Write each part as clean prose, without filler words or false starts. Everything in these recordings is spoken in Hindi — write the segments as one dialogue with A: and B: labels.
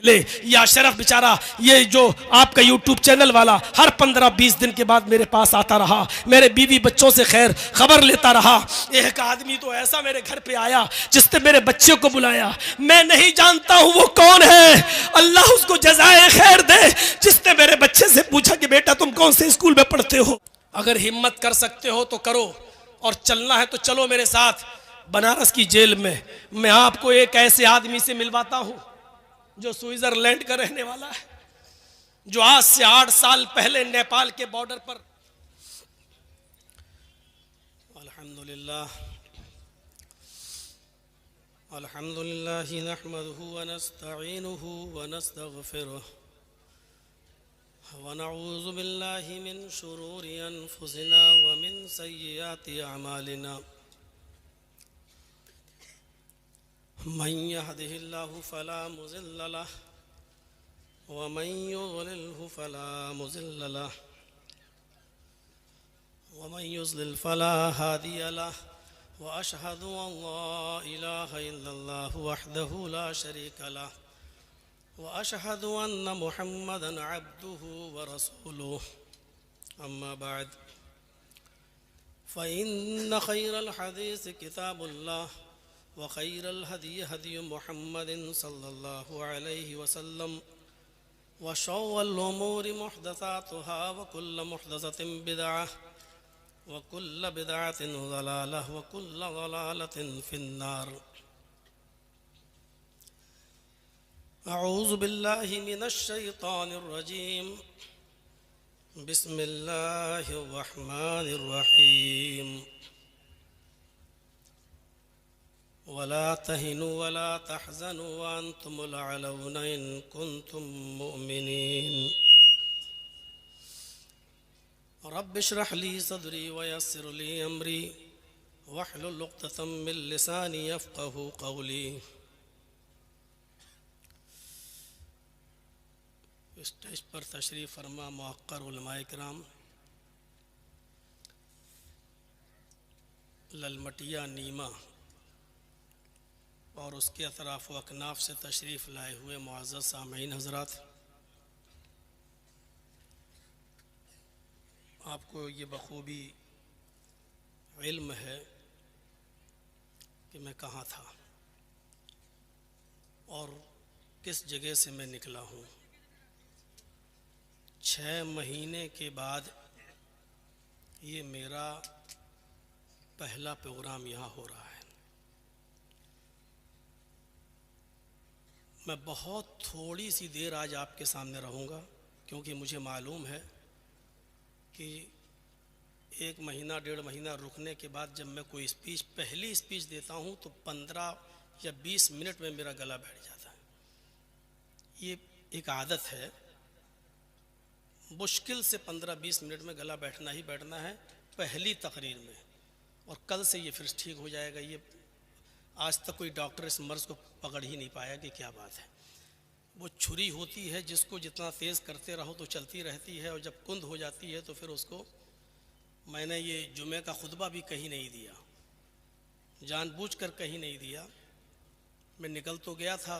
A: ले या शरफ बेचारा ये जो आपका यूट्यूब चैनल वाला हर 15-20 दिन के बाद मेरे पास आता रहा, मेरे बीवी बच्चों से खैर खबर लेता रहा। एक आदमी तो ऐसा मेरे घर पे आया जिसने मेरे बच्चे को बुलाया, मैं नहीं जानता हूँ वो कौन है, अल्लाह उसको जज़ाए खैर दे, जिसने मेरे बच्चे से पूछा कि बेटा तुम कौन से स्कूल में पढ़ते हो, अगर हिम्मत कर सकते हो तो करो और चलना है तो चलो मेरे साथ बनारस की जेल में। मैं आपको एक ऐसे आदमी से मिलवाता हूँ जो स्विट्जरलैंड का रहने वाला है, जो आज से 8 साल पहले नेपाल के बॉर्डर पर अल्हम्दुलिल्लाह नहमदुहु व नस्तईनुहु व नस्तगफिरुहु व नऊज़ु बिल्लाहि मिन शुरूरि अनफुसिना व मिन सय्यिआति अमालिना मन यहदिहिल्लाहु फला मुज़िल्ल लहु व मन युज़लिल्हु फला मुज़िल्ल लहु व मन युज़लिल फला हादिय लहु व अशहदु अल्ला इलाहा इल्लल्लाहु वहदहु ला शरीका लहु व अशहदु अन्न मुहम्मदन अब्दुहु व रसूलुहु अम्मा बाद फ़इन्न खैरल हदीस किताबुल्लाह व खैरल हदी हदी मुहम्मदिन सल्लल्लाहु अलैहि वसल्लम व शर्रल उमूरि मुहदसातुहा व कुल्लु मुहदसतिन बिदअह व कुल्लु बिदअतिन ज़लालह व कुल्लु ज़लालतिन फिन्नार। अऊज़ु बिल्लाहि मिनश शैतानिर रजीम। बिस्मिल्लाहिर रहमानिर रहीम। वला तहिनु वला तहज़नु व अंतुमुल अलौना इन कुंतुम मुमिनीन। रब्बि इश्रह ली सदरी व यस्सिर ली अमरी वहलुल उक़दतम मिन लिसानी यफ़क़हू क़ौली। स्टेज पर तशरीफ़ फरमा मुअक्कर उलमाए किराम, ललमटिया नीमा और उसके अतराफ़ व अकनाफ से तशरीफ़ लाए हुए मुअज़्ज़ज़ सामीन हज़रात, आपको ये बखूबी इल्म है कि मैं कहाँ था और किस जगह से मैं निकला हूँ। 6 महीने के बाद ये मेरा पहला प्रोग्राम यहाँ हो रहा है। मैं बहुत थोड़ी सी देर आज आपके सामने रहूँगा क्योंकि मुझे मालूम है कि 1 महीना 1.5 महीना रुकने के बाद जब मैं कोई पहली स्पीच देता हूँ तो 15 या 20 मिनट में मेरा गला बैठ जाता है। ये एक आदत है, मुश्किल से 15-20 मिनट में गला बैठना ही बैठना है पहली तकरीर में, और कल से ये फिर ठीक हो जाएगा। ये आज तक कोई डॉक्टर इस मर्ज़ को पकड़ ही नहीं पाया कि क्या बात है। वो छुरी होती है जिसको जितना तेज़ करते रहो तो चलती रहती है, और जब कुंद हो जाती है तो फिर उसको, मैंने ये जुमे का खुतबा भी कहीं नहीं दिया, जानबूझकर कहीं नहीं दिया। मैं निकल तो गया था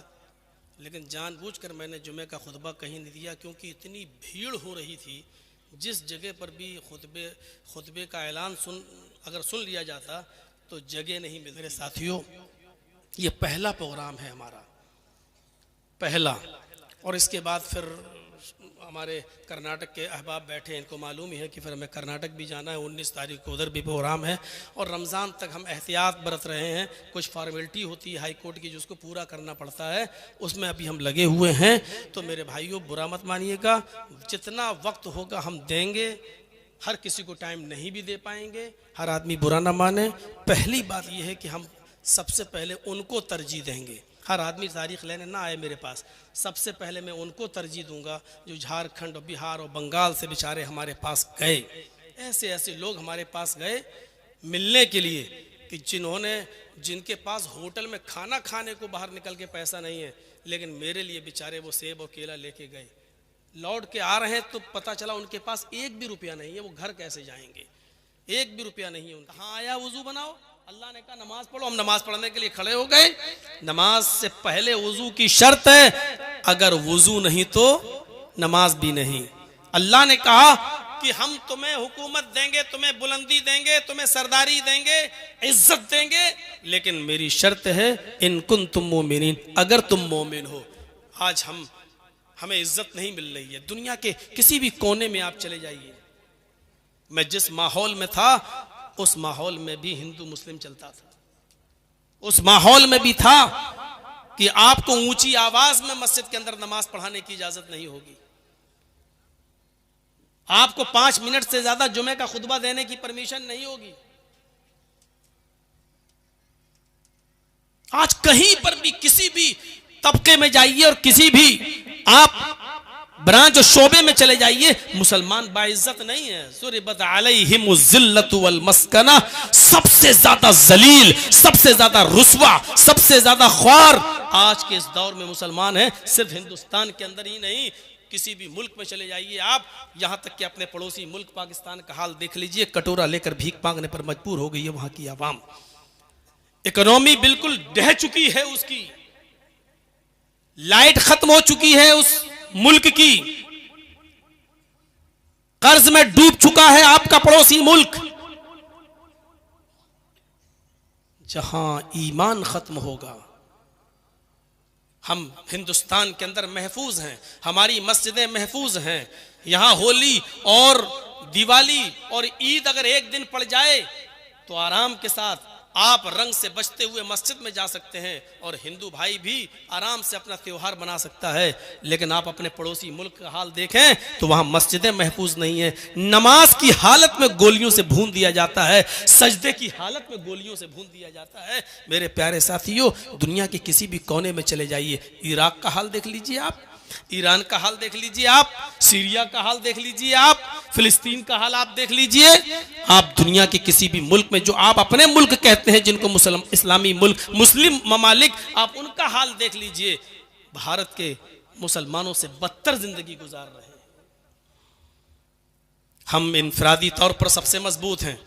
A: लेकिन जानबूझकर मैंने जुमे का खुतबा कहीं नहीं दिया क्योंकि इतनी भीड़ हो रही थी। जिस जगह पर भी खुतबे का ऐलान अगर सुन लिया जाता तो जगह नहीं मिलती। मेरे साथियों, ये पहला प्रोग्राम है हमारा, पहला। और इसके बाद फिर हमारे कर्नाटक के अहबाब बैठे, इनको मालूम ही है कि फिर हमें कर्नाटक भी जाना है। 19 तारीख को उधर भी प्रोग्राम है, और रमज़ान तक हम एहतियात बरत रहे हैं। कुछ फॉर्मेलिटी होती है हाई कोर्ट की जिसको पूरा करना पड़ता है, उसमें अभी हम लगे हुए हैं। तो मेरे भाइयों, बुरा मत मानिएगा, जितना वक्त होगा हम देंगे। हर किसी को टाइम नहीं भी दे पाएंगे, हर आदमी बुरा ना माने। पहली बात यह है कि हम सबसे पहले उनको तरजीह देंगे। हर आदमी तारीख़ लेने ना आए मेरे पास, सबसे पहले मैं उनको तरजीह दूंगा जो झारखंड और बिहार और बंगाल से बेचारे हमारे पास गए। ऐसे ऐसे लोग हमारे पास गए मिलने के लिए कि जिनके पास होटल में खाना खाने को बाहर निकल के पैसा नहीं है, लेकिन मेरे लिए बेचारे वो सेब और केला लेके गए। लौट के आ रहे हैं तो पता चला उनके पास 1 भी रुपया नहीं है, वो घर कैसे जाएंगे? 1 भी रुपया नहीं है उनका। हाँ आया, वजू बनाओ, अल्लाह ने कहा नमाज पढ़ो, हम नमाज पढ़ने के लिए खड़े हो गए। नमाज से पहले वजू की शर्त है अगर वुजू नहीं तो नमाज भी नहीं। अल्लाह ने कहा कि हम तुम्हें हुकूमत देंगे, तुम्हें बुलंदी देंगे, तुम्हें सरदारी देंगे, इज्जत देंगे, लेकिन मेरी शर्त है इन कुंतुम मोमिनीन, अगर तुम मोमिन हो। आज हमें इज्जत नहीं मिल रही है। दुनिया के किसी भी कोने में आप चले जाइए, मैं जिस माहौल में था उस माहौल में भी हिंदू मुस्लिम चलता था। उस माहौल में भी था कि आपको ऊंची आवाज में मस्जिद के अंदर नमाज पढ़ाने की इजाजत नहीं होगी, आपको 5 मिनट से ज्यादा जुमे का खुतबा देने की परमिशन नहीं होगी। आज कहीं पर भी किसी भी तबके में जाइए और किसी भी आप ब्रांच और शोबे में चले जाइए, मुसलमान बाइज्जत नहीं है। सुरिबत अलैहिमुज़्ज़िल्लतु वल मस्कना, सबसे ज्यादा जलील, सबसे ज्यादा रुस्वा, सबसे ज्यादा ख्वार आज के इस दौर में मुसलमान है। सिर्फ हिंदुस्तान के अंदर ही नहीं, किसी भी मुल्क में चले जाइए आप, यहां तक कि अपने पड़ोसी मुल्क पाकिस्तान का हाल देख लीजिए। कटोरा लेकर भीख मांगने पर मजबूर हो गई है वहां की आवाम। इकोनॉमी बिल्कुल ढह चुकी है, उसकी लाइट खत्म हो चुकी है उस मुल्क की, कर्ज में डूब चुका है आपका पड़ोसी मुल्क। जहां ईमान खत्म होगा, हम हिंदुस्तान के अंदर महफूज हैं, हमारी मस्जिदें महफूज हैं। यहां होली और दिवाली और ईद अगर एक दिन पड़ जाए तो आराम के साथ आप रंग से बचते हुए मस्जिद में जा सकते हैं और हिंदू भाई भी आराम से अपना त्योहार बना सकता है। लेकिन आप अपने पड़ोसी मुल्क का हाल देखें तो वहां मस्जिदें महफूज नहीं है, नमाज की हालत में गोलियों से भून दिया जाता है, सजदे की हालत में गोलियों से भून दिया जाता है। मेरे प्यारे साथियों, दुनिया के किसी भी कोने में चले जाइए, इराक का हाल देख लीजिए आप, ईरान का हाल देख लीजिए आप, सीरिया का हाल देख लीजिए आप, फिलिस्तीन का हाल आप देख लीजिए। आप दुनिया के किसी भी मुल्क में, जो आप अपने मुल्क कहते हैं जिनको इस्लामी मुल्क, मुस्लिम ममालिक, आप उनका हाल देख लीजिए। भारत के मुसलमानों से बदतर जिंदगी गुजार रहे हैं। हम इनफरादी तौर पर सबसे मजबूत हैं,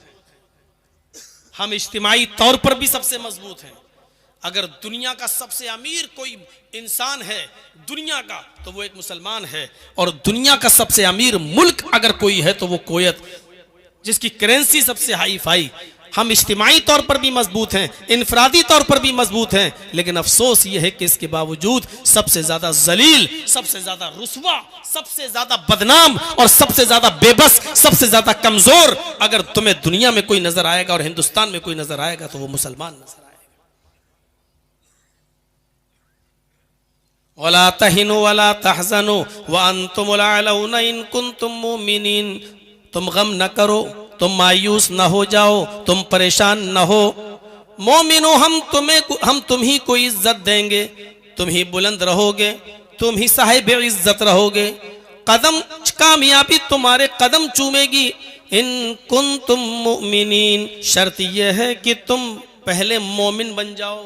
A: हम इज्तिमाई तौर पर भी सबसे मजबूत हैं। अगर दुनिया का सबसे अमीर कोई इंसान है दुनिया का, तो वो एक मुसलमान है। और दुनिया का सबसे अमीर मुल्क अगर कोई है तो वो कुवैत, जिसकी करेंसी सबसे हाई फाई। हम इज्तिमाई तौर पर भी मजबूत हैं, इनफरादी तौर पर भी मजबूत हैं, लेकिन अफसोस ये है कि इसके बावजूद सबसे ज्यादा जलील, सबसे ज्यादा रुस्वा, सबसे ज्यादा बदनाम और सबसे ज्यादा बेबस, सबसे ज्यादा कमजोर अगर तुम्हें दुनिया में कोई नजर आएगा और हिंदुस्तान में कोई नजर आएगा तो वो मुसलमान नजर आएगा। वला तहिनु वला तहज़नु व अंतुमुल अलौना इन कुंतुम मुमिनीन, तुम गम न करो, तुम मायूस न हो जाओ, तुम परेशान न हो। मोमिनो, हम तुम्ही को इज्जत देंगे, तुम ही बुलंद रहोगे, तुम ही साहिब इज्जत रहोगे, कदम कामयाबी तुम्हारे कदम चूमेगी। इन कुंतुम मुमिनीन, शर्त यह है कि तुम पहले मोमिन बन जाओ।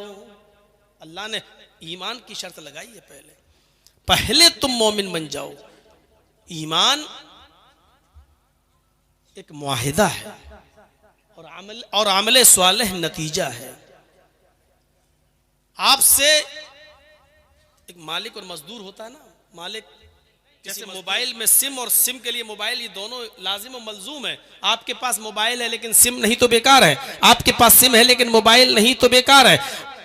A: अल्लाह ने ईमान की शर्त लगाई है, पहले तुम मोमिन बन जाओ। ईमान एक मुआहिदा है और अमल स्वालिह नतीजा है। आपसे एक मालिक और मजदूर होता है ना, मालिक जैसे मोबाइल में सिम और सिम के लिए मोबाइल, ये दोनों लाजिम और मलजूम है। आपके पास मोबाइल है लेकिन सिम नहीं तो बेकार है, आपके पास सिम है लेकिन मोबाइल नहीं तो बेकार है।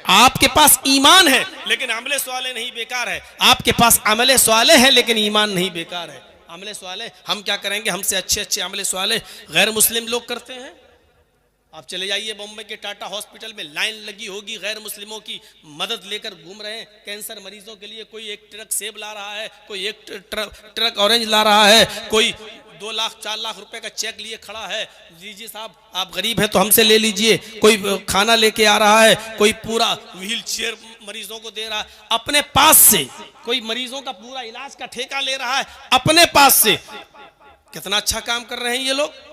A: आपके पास ईमान है लेकिन अमले स्वाले नहीं बेकार है, आपके पास अमले स्वाले है लेकिन ईमान नहीं बेकार है। अमले स्वाले हम क्या करेंगे, हमसे अच्छे अच्छे अमले स्वाले गैर मुस्लिम लोग करते हैं। आप चले जाइए बम्बई के टाटा हॉस्पिटल में लाइन लगी होगी, गैर मुस्लिमों की मदद लेकर घूम रहे हैं। कैंसर मरीजों के लिए कोई एक ट्रक सेब ला रहा है, कोई एक ट्रक ऑरेंज ला रहा है, कोई 2 लाख 4 लाख रुपए का चेक लिए खड़ा है, लीजिए साहब आप गरीब हैं तो हमसे ले लीजिए। कोई खाना लेके आ रहा है, कोई पूरा व्हील चेयर मरीजों को दे रहा है अपने पास से, कोई मरीजों का पूरा इलाज का ठेका ले रहा है अपने पास से। कितना अच्छा काम कर रहे हैं ये लोग।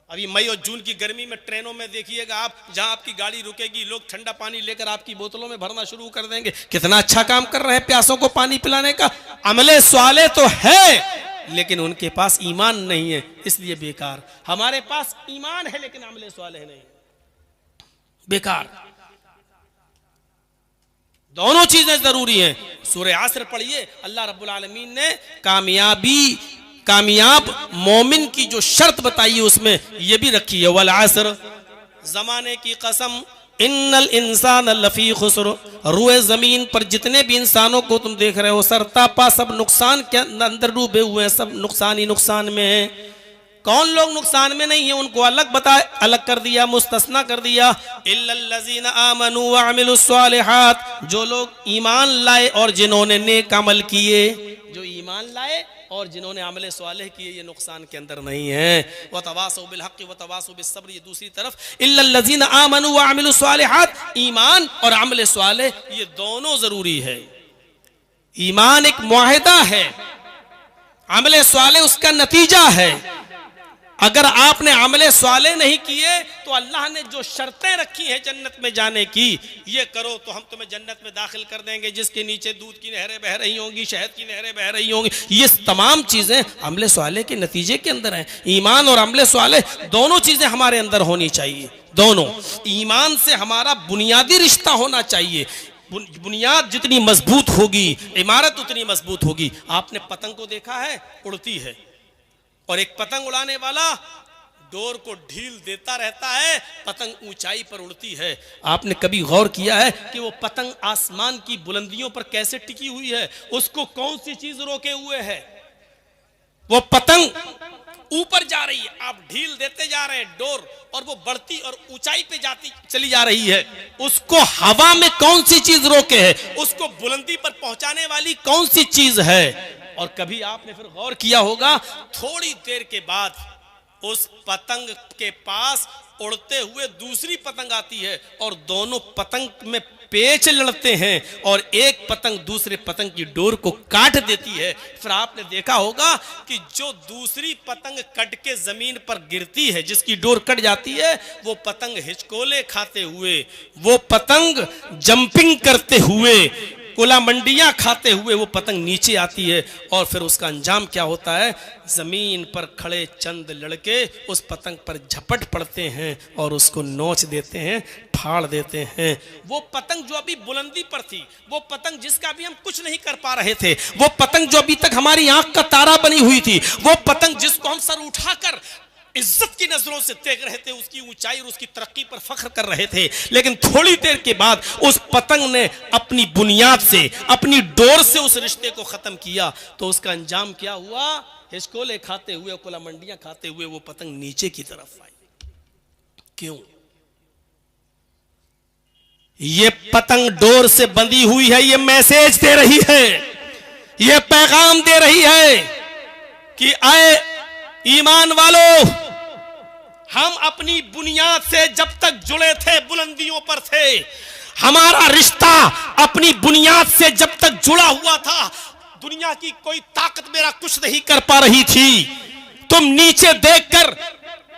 A: अभी मई और जून की गर्मी में ट्रेनों में देखिएगा आप, जहां आपकी गाड़ी रुकेगी लोग ठंडा पानी लेकर आपकी बोतलों में भरना शुरू कर देंगे। कितना अच्छा काम कर रहे हैं प्यासों को पानी पिलाने का। अमले स्वाले तो है लेकिन उनके पास ईमान नहीं है, इसलिए बेकार। हमारे पास ईमान है लेकिन अमले स्वाले नहीं, बेकार। दोनों चीजें जरूरी हैं। सूरह असर पढ़िए, अल्लाह रब्बुल आलमीन ने कामयाब मोमिन की जो शर्त बताई है उसमें यह भी रखी है, वल असर, जमाने की कसम, इन्नल इंसान लफी खुस्र, रुए जमीन पर जितने भी इंसानों को तुम देख रहे हो सरतापा सब नुकसान के अंदर डूबे हुए हैं, सब नुकसान ही नुकसान में है। कौन लोग नुकसान में नहीं है उनको अलग कर दिया, मुस्तस्ना कर दिया। इल्लल्लज़ीना आमनू व अमिलुस्सालिहात, जो लोग ईमान लाए और जिन्होंने नेक अमल किए, जो ईमान लाए और जिन्होंने अमल सालेह किए, ये नुकसान के अंदर नहीं है। व तवासौ बिल हक़्क़ि व तवासौ बिस सब्र, ये दूसरी तरफ इल्लल्लज़ीना आमनू व अमिलुस्सालिहात, ईमान और अमल सालेह ये दोनों जरूरी है। ईमान एक मुआहिदा है, अमल सालेह उसका नतीजा है। अगर आपने अमले स्वाले नहीं किए तो अल्लाह ने जो शर्तें रखी हैं जन्नत में जाने की, ये करो तो हम तुम्हें जन्नत में दाखिल कर देंगे जिसके नीचे दूध की नहरें बह रही होंगी, शहद की नहरें बह रही होंगी, ये तमाम चीजें अमले स्वाले के नतीजे के अंदर हैं। ईमान और अमले स्वाले दोनों चीजें हमारे अंदर होनी चाहिए। दोनों, ईमान से हमारा बुनियादी रिश्ता होना चाहिए। बुनियाद जितनी मजबूत होगी इमारत उतनी मजबूत होगी। आपने पतंग को देखा है, उड़ती है, और एक पतंग उड़ाने वाला डोर को ढील देता रहता है, पतंग ऊंचाई पर उड़ती है। आपने कभी गौर किया है कि वो पतंग आसमान की बुलंदियों पर कैसे टिकी हुई है? उसको कौन सी चीज रोके हुए है? वो पतंग ऊपर जा रही है, आप ढील देते जा रहे हैं डोर, और वो बढ़ती और ऊंचाई पे जाती चली जा रही है। उसको हवा में कौन सी चीज रोके है? उसको बुलंदी पर पहुंचाने वाली कौन सी चीज है? और कभी आपने फिर गौर किया होगा, थोड़ी देर के बाद उस पतंग के पास उड़ते हुए दूसरी पतंग आती है और दोनों पतंग में पेच लड़ते हैं और एक पतंग दूसरे पतंग की डोर को काट देती है। फिर आपने देखा होगा कि जो दूसरी पतंग कट के जमीन पर गिरती है, जिसकी डोर कट जाती है, वो पतंग हिचकोले खाते हुए, वो पतंग जंपिंग करते हुए, कोला मंडियां खाते हुए वो पतंग नीचे आती है। और फिर उसका अंजाम क्या होता है? जमीन पर खड़े चंद लड़के उस पतंग पर झपट पड़ते हैं और उसको नोच देते हैं, फाड़ देते हैं। वो पतंग जो अभी बुलंदी पर थी, वो पतंग जिसका अभी हम कुछ नहीं कर पा रहे थे, वो पतंग जो अभी तक हमारी आंख का तारा बनी हुई थी, वो पतंग जिसको हम सर उठाकर इज्जत की नजरों से देख रहे थे, उसकी ऊंचाई और उसकी तरक्की पर फख्र कर रहे थे, लेकिन थोड़ी देर के बाद उस पतंग ने अपनी बुनियाद से, अपनी डोर से उस रिश्ते को खत्म किया। तो उसका अंजाम क्या हुआ? हिचकोले खाते हुए, कोला मंडियां खाते हुए वो पतंग नीचे की तरफ आई। क्यों? ये पतंग डोर से बंधी हुई है, ये मैसेज दे रही है, ये पैगाम दे रही है कि आए ईमान वालों, हम अपनी बुनियाद से जब तक जुड़े थे, बुलंदियों पर थे, हमारा रिश्ता अपनी बुनियाद से जब तक जुड़ा हुआ था, दुनिया की कोई ताकत मेरा कुछ नहीं कर पा रही थी। तुम नीचे देखकर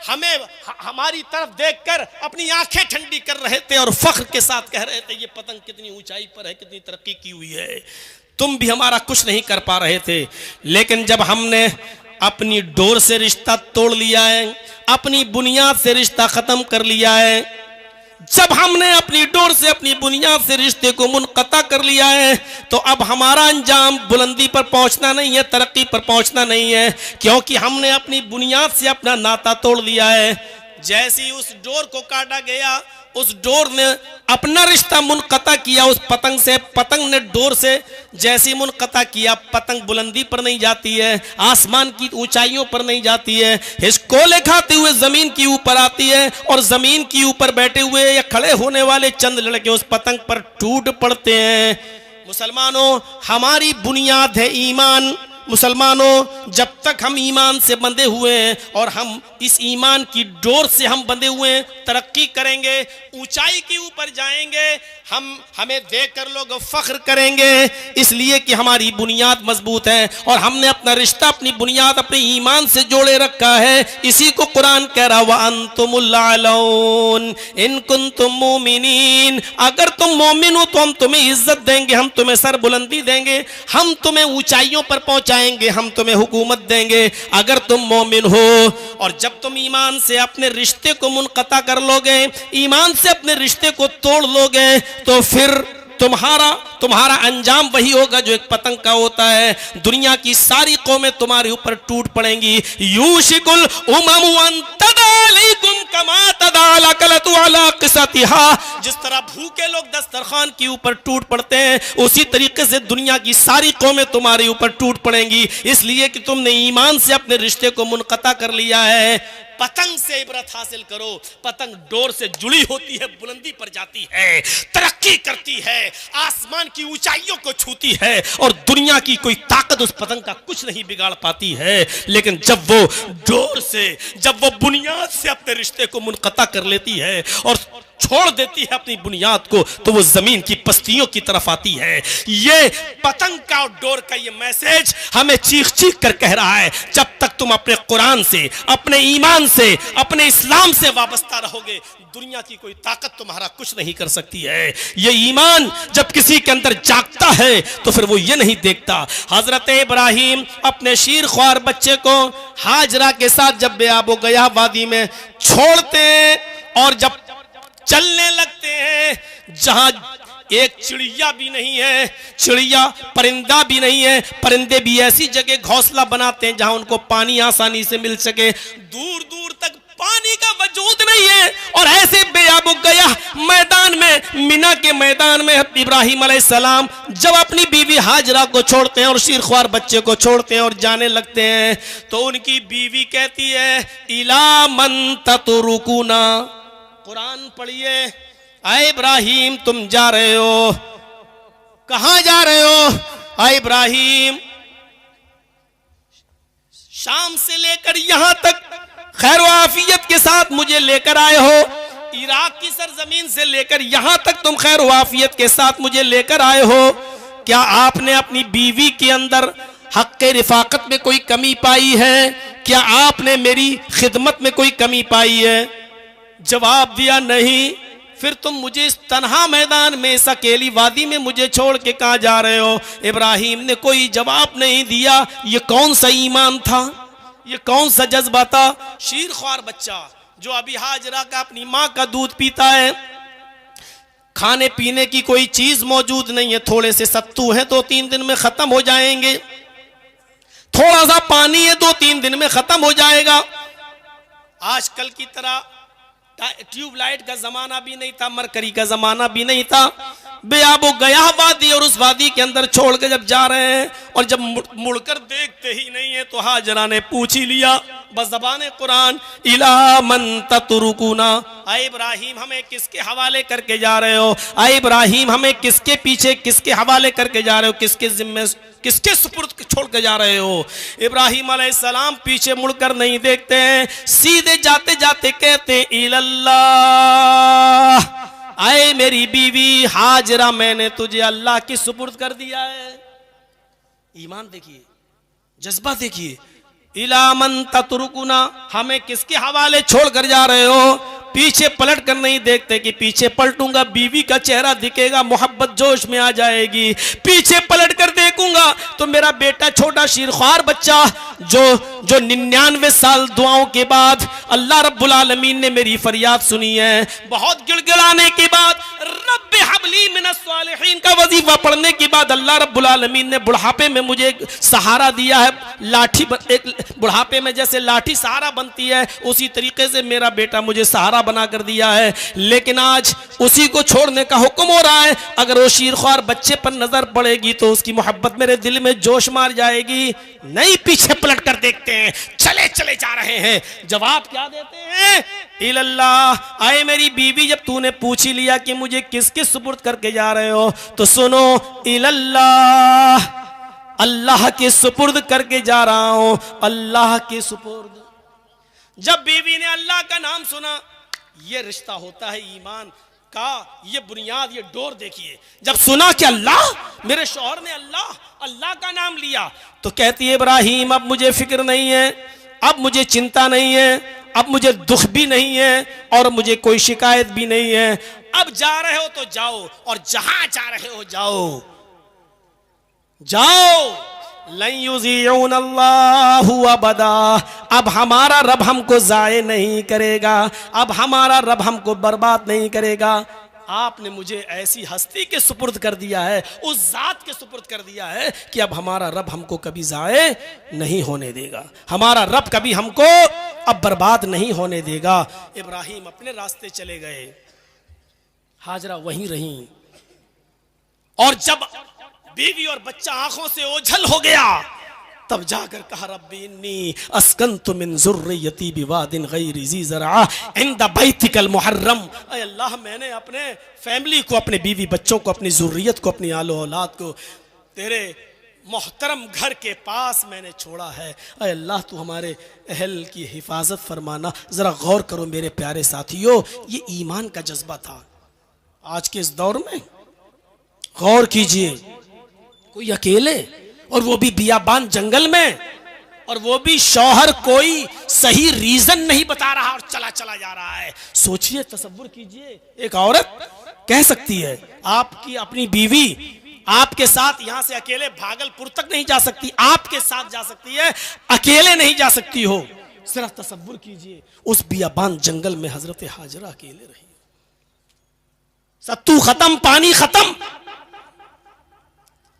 A: हमें, हमारी तरफ देखकर अपनी आंखें ठंडी कर रहे थे और फख्र के साथ कह रहे थे ये पतंग कितनी ऊंचाई पर है, कितनी तरक्की की हुई है। तुम भी हमारा कुछ नहीं कर पा रहे थे, लेकिन जब हमने अपनी डोर से रिश्ता तोड़ लिया है, अपनी बुनियाद से रिश्ता खत्म कर लिया है, जब हमने अपनी डोर से, अपनी बुनियाद से रिश्ते को मुनक़ता कर लिया है, तो अब हमारा अंजाम बुलंदी पर पहुंचना नहीं है, तरक्की पर पहुंचना नहीं है, क्योंकि हमने अपनी बुनियाद से अपना नाता तोड़ लिया है। जैसे ही उस डोर को काटा गया, उस डोर ने अपना रिश्ता मुनक़ता किया उस पतंग से, पतंग ने डोर से जैसे मुनक़ता किया, पतंग बुलंदी पर नहीं जाती है, आसमान की ऊंचाइयों पर नहीं जाती है, हिचकोले खाते हुए जमीन की ऊपर आती है और जमीन की ऊपर बैठे हुए या खड़े होने वाले चंद लड़के उस पतंग पर टूट पड़ते हैं। मुसलमानों, हमारी बुनियाद है ईमान। मुसलमानों, जब तक हम ईमान से बंधे हुए हैं और हम इस ईमान की डोर से हम बंधे हुए हैं, तरक्की करेंगे, ऊंचाई के ऊपर जाएंगे, हमें देखकर लोग फख्र करेंगे, इसलिए कि हमारी बुनियाद मजबूत है और हमने अपना रिश्ता, अपनी बुनियाद अपने ईमान से जोड़े रखा है। इसी को कुरान कह रहा, व अंतुमुल आलौन इन कुंतुम मोमिनीन, अगर तुम मोमिन हो तो हम तुम्हें इज्जत देंगे, हम तुम्हें सर बुलंदी देंगे, हम तुम्हें ऊंचाइयों पर पहुंचाएंगे, हम तुम्हें हुकूमत देंगे अगर तुम मोमिन हो। और जब तुम ईमान से अपने रिश्ते को मुनक़ता कर लोगे, ईमान से अपने रिश्ते को तोड़ लोगे, तो फिर तुम्हारा अंजाम वही होगा जो एक पतंग का होता है। दुनिया की सारी कौमें तुम्हारे ऊपर टूट पड़ेंगी। यूशिकुल उममु अन तदालैकुम कमा तदाला कलतु अला क़िसतिहा, जिस तरह भूखे लोग दस्तरखान के ऊपर टूट पड़ते हैं, उसी तरीके से दुनिया की सारी कौमें तुम्हारे ऊपर टूट पड़ेंगी, इसलिए कि तुमने ईमान से अपने रिश्ते को मुनक़ता कर लिया है। पतंग से इबरत हासिल करो। पतंग डोर से जुड़ी होती है, बुलंदी पर जाती है, तरक्की करती है, आसमान की ऊंचाइयों को छूती है, और दुनिया की कोई ताकत उस पतंग का कुछ नहीं बिगाड़ पाती है। लेकिन जब वो डोर से, जब वो बुनियाद से अपने रिश्ते को मुनक़ता कर लेती है और छोड़ देती है अपनी बुनियाद को, तो वो जमीन की पस्तियों की तरफ आती है। ये पतंग का और डोर का ये मैसेज हमें चीख चीख कर कह रहा है, जब तक तुम अपने कुरान से, अपने ईमान से, अपने इस्लाम से वाबस्ता रहोगे, दुनिया की कोई ताकत तुम्हारा कुछ नहीं कर सकती है। ये ईमान जब किसी के अंदर जागता है तो फिर वो ये नहीं देखता। हजरत इब्राहिम अपने शीर ख्वार बच्चे को हाजरा के साथ जब बेआबो गया वादी में छोड़ते हैं और जब चलने लगते हैं, जहां एक चिड़िया भी नहीं है, चिड़िया परिंदा भी नहीं है, परिंदे भी ऐसी जगह घोंसला बनाते हैं जहां उनको पानी आसानी से मिल सके, दूर दूर तक पानी का वजूद नहीं है, और ऐसे बेआबो गया मैदान में, मिना के मैदान में इब्राहिम अलैहिस्सलाम जब अपनी बीवी हाजरा को छोड़ते हैं और शीरख्वार बच्चे को छोड़ते हैं और जाने लगते हैं, तो उनकी बीवी कहती है इला मन ततरुकुना। कुरान पढ़िए, आए इब्राहिम तुम जा रहे हो, कहां जा रहे हो? आए इब्राहिम शाम से लेकर यहां तक खैर आफियत के साथ मुझे लेकर आए हो, इराक की सरजमीन से लेकर यहां तक तुम खैर आफियत के साथ मुझे लेकर आए हो। क्या आपने अपनी बीवी के अंदर हक रिफाकत में कोई कमी पाई है? क्या आपने मेरी खिदमत में कोई कमी पाई है? जवाब दिया नहीं। फिर तुम मुझे इस तन्हा मैदान में, इस अकेली वादी में मुझे छोड़ के कहां जा रहे हो? इब्राहिम ने कोई जवाब नहीं दिया। ये कौन सा ईमान था, ये कौन सा जज्बा था? शीर ख्वार बच्चा जो अभी हाजरा का अपनी माँ का दूध पीता है, खाने पीने की कोई चीज मौजूद नहीं है, थोड़े से सत्तू है 2-3 दिन में खत्म हो जाएंगे, थोड़ा सा पानी है 2-3 दिन में खत्म हो जाएगा। आजकल की तरह ट्यूबलाइट का जमाना भी नहीं था, मरकरी का जमाना भी नहीं था। बेआबो गया वादी, और उस वादी के अंदर छोड़ के जब जा रहे हैं और जब मुड़कर देखते ही नहीं है, तो हाजरा ने पूछ ही लिया बज़बाने कुरान, इला मन ततरुकुना। आए इब्राहिम हमें किसके हवाले करके जा रहे हो? आए इब्राहिम हमें किसके पीछे, किसके हवाले करके जा रहे हो? किसके जिम्मे, किसके सुपुर्द छोड़ के जा रहे हो? इब्राहिम अलैहिस्सलाम पीछे मुड़कर नहीं देखते हैं, सीधे जाते जाते कहते इल्लल्लाह, आए मेरी बीवी हाजरा मैंने तुझे अल्लाह की सुपुर्द कर दिया है। ईमान देखिए, जज्बा देखिए। इला मन ततरुकुना, हमें किसके हवाले छोड़ कर जा रहे हो? पीछे पलट कर नहीं देखते कि पीछे पलटूंगा बीवी का चेहरा दिखेगा, मोहब्बत जोश में आ जाएगी। पीछे पलट कर देखूंगा तो मेरा बेटा छोटा शीरख्वार बच्चा जो 99 साल दुआओं के बाद अल्लाह रब्बुल आलमीन ने मेरी फरियाद सुनी है, बहुत गिड़गिड़ाने के बाद रब्बे हबली मिनस सालिहीन का वजीफा पढ़ने के बाद अल्लाह रब्बुल आलमीन ने बुढ़ापे में मुझे एक सहारा दिया है। लाठी, एक बुढ़ापे में जैसे लाठी सहारा बनती है, उसी तरीके से मेरा बेटा मुझे सहारा बना कर दिया है। लेकिन आज उसी को छोड़ने का हुक्म हो रहा है। अगर वो शीरख्वार बच्चे पर नजर पड़ेगी तो उसकी मोहब्बत मेरे दिल में जोश मार जाएगी। नहीं, पीछे पलट कर देखते हैं, चले चले जा रहे हैं। जवाब क्या देते हैं? इल्लल्लाह, आए मेरी बीवी जब तूने पूछ ही लिया कि मुझे किसके सुपुर्द करके जा रहे हो, तो सुनो, इल्लल्लाह, अल्लाह के सुपुर्द करके जा रहा हूं, अल्लाह के सुपुर्द। जब बीवी ने अल्लाह का नाम सुना, ये रिश्ता होता है ईमान का, ये बुनियाद, ये डोर देखिए। जब सुना कि अल्लाह, मेरे शौहर ने अल्लाह का नाम लिया, तो कहती है इब्राहिम अब मुझे फिक्र नहीं है, अब मुझे चिंता नहीं है, अब मुझे दुख भी नहीं है और मुझे कोई शिकायत भी नहीं है। अब जा रहे हो तो जाओ, और जहां जा रहे हो जाओ जाओ। लन युज़िऊनल्लाहु अबदा, अब हमारा रब हमको ज़ाये नहीं करेगा, अब हमारा रब हमको बर्बाद नहीं करेगा। आपने मुझे ऐसी हस्ती के सुपुर्द कर दिया है, उस जात के सुपुर्द कर दिया है कि अब हमारा रब हमको कभी ज़ाये नहीं होने देगा, हमारा रब कभी हमको अब बर्बाद नहीं होने देगा। इब्राहिम अपने रास्ते चले गए, हाजरा वहीं रहीं, और जब बीवी और बच्चा आंखों से ओझल हो गया तब जाकर कहा रब्बी इन्नी अस्कंतु मिन ज़ुर्रियती बिवादिन गैरि ज़ी ज़रअ इंद बैतिकल मुहर्रम। ऐ अल्लाह, मैंने अपने फैमिली को, अपने बीवी बच्चों को, अपनी ज़ुर्रियत को, अपनी आलो औलाद को तेरे मोहतरम घर के पास मैंने छोड़ा है। ऐ अल्लाह, तू हमारे अहल की हिफाजत फरमाना। ज़रा गौर करो मेरे प्यारे साथियों, ये ईमान का जज्बा था। आज के इस दौर में गौर कीजिए, कोई अकेले, और वो भी बियाबान जंगल में, और वो भी शौहर कोई सही रीजन नहीं बता रहा और चला चला जा रहा है। सोचिए, तसव्वुर कीजिए, एक औरत कह सकती है आपकी अपनी बीवी आपके साथ यहां से अकेले भागलपुर तक नहीं जा सकती, आपके साथ जा सकती है, अकेले नहीं जा सकती हो। सिर्फ तसव्वुर कीजिए, उस बियाबान जंगल में हजरत हाजरा अकेले रही, सत्तू खत्म, पानी खत्म,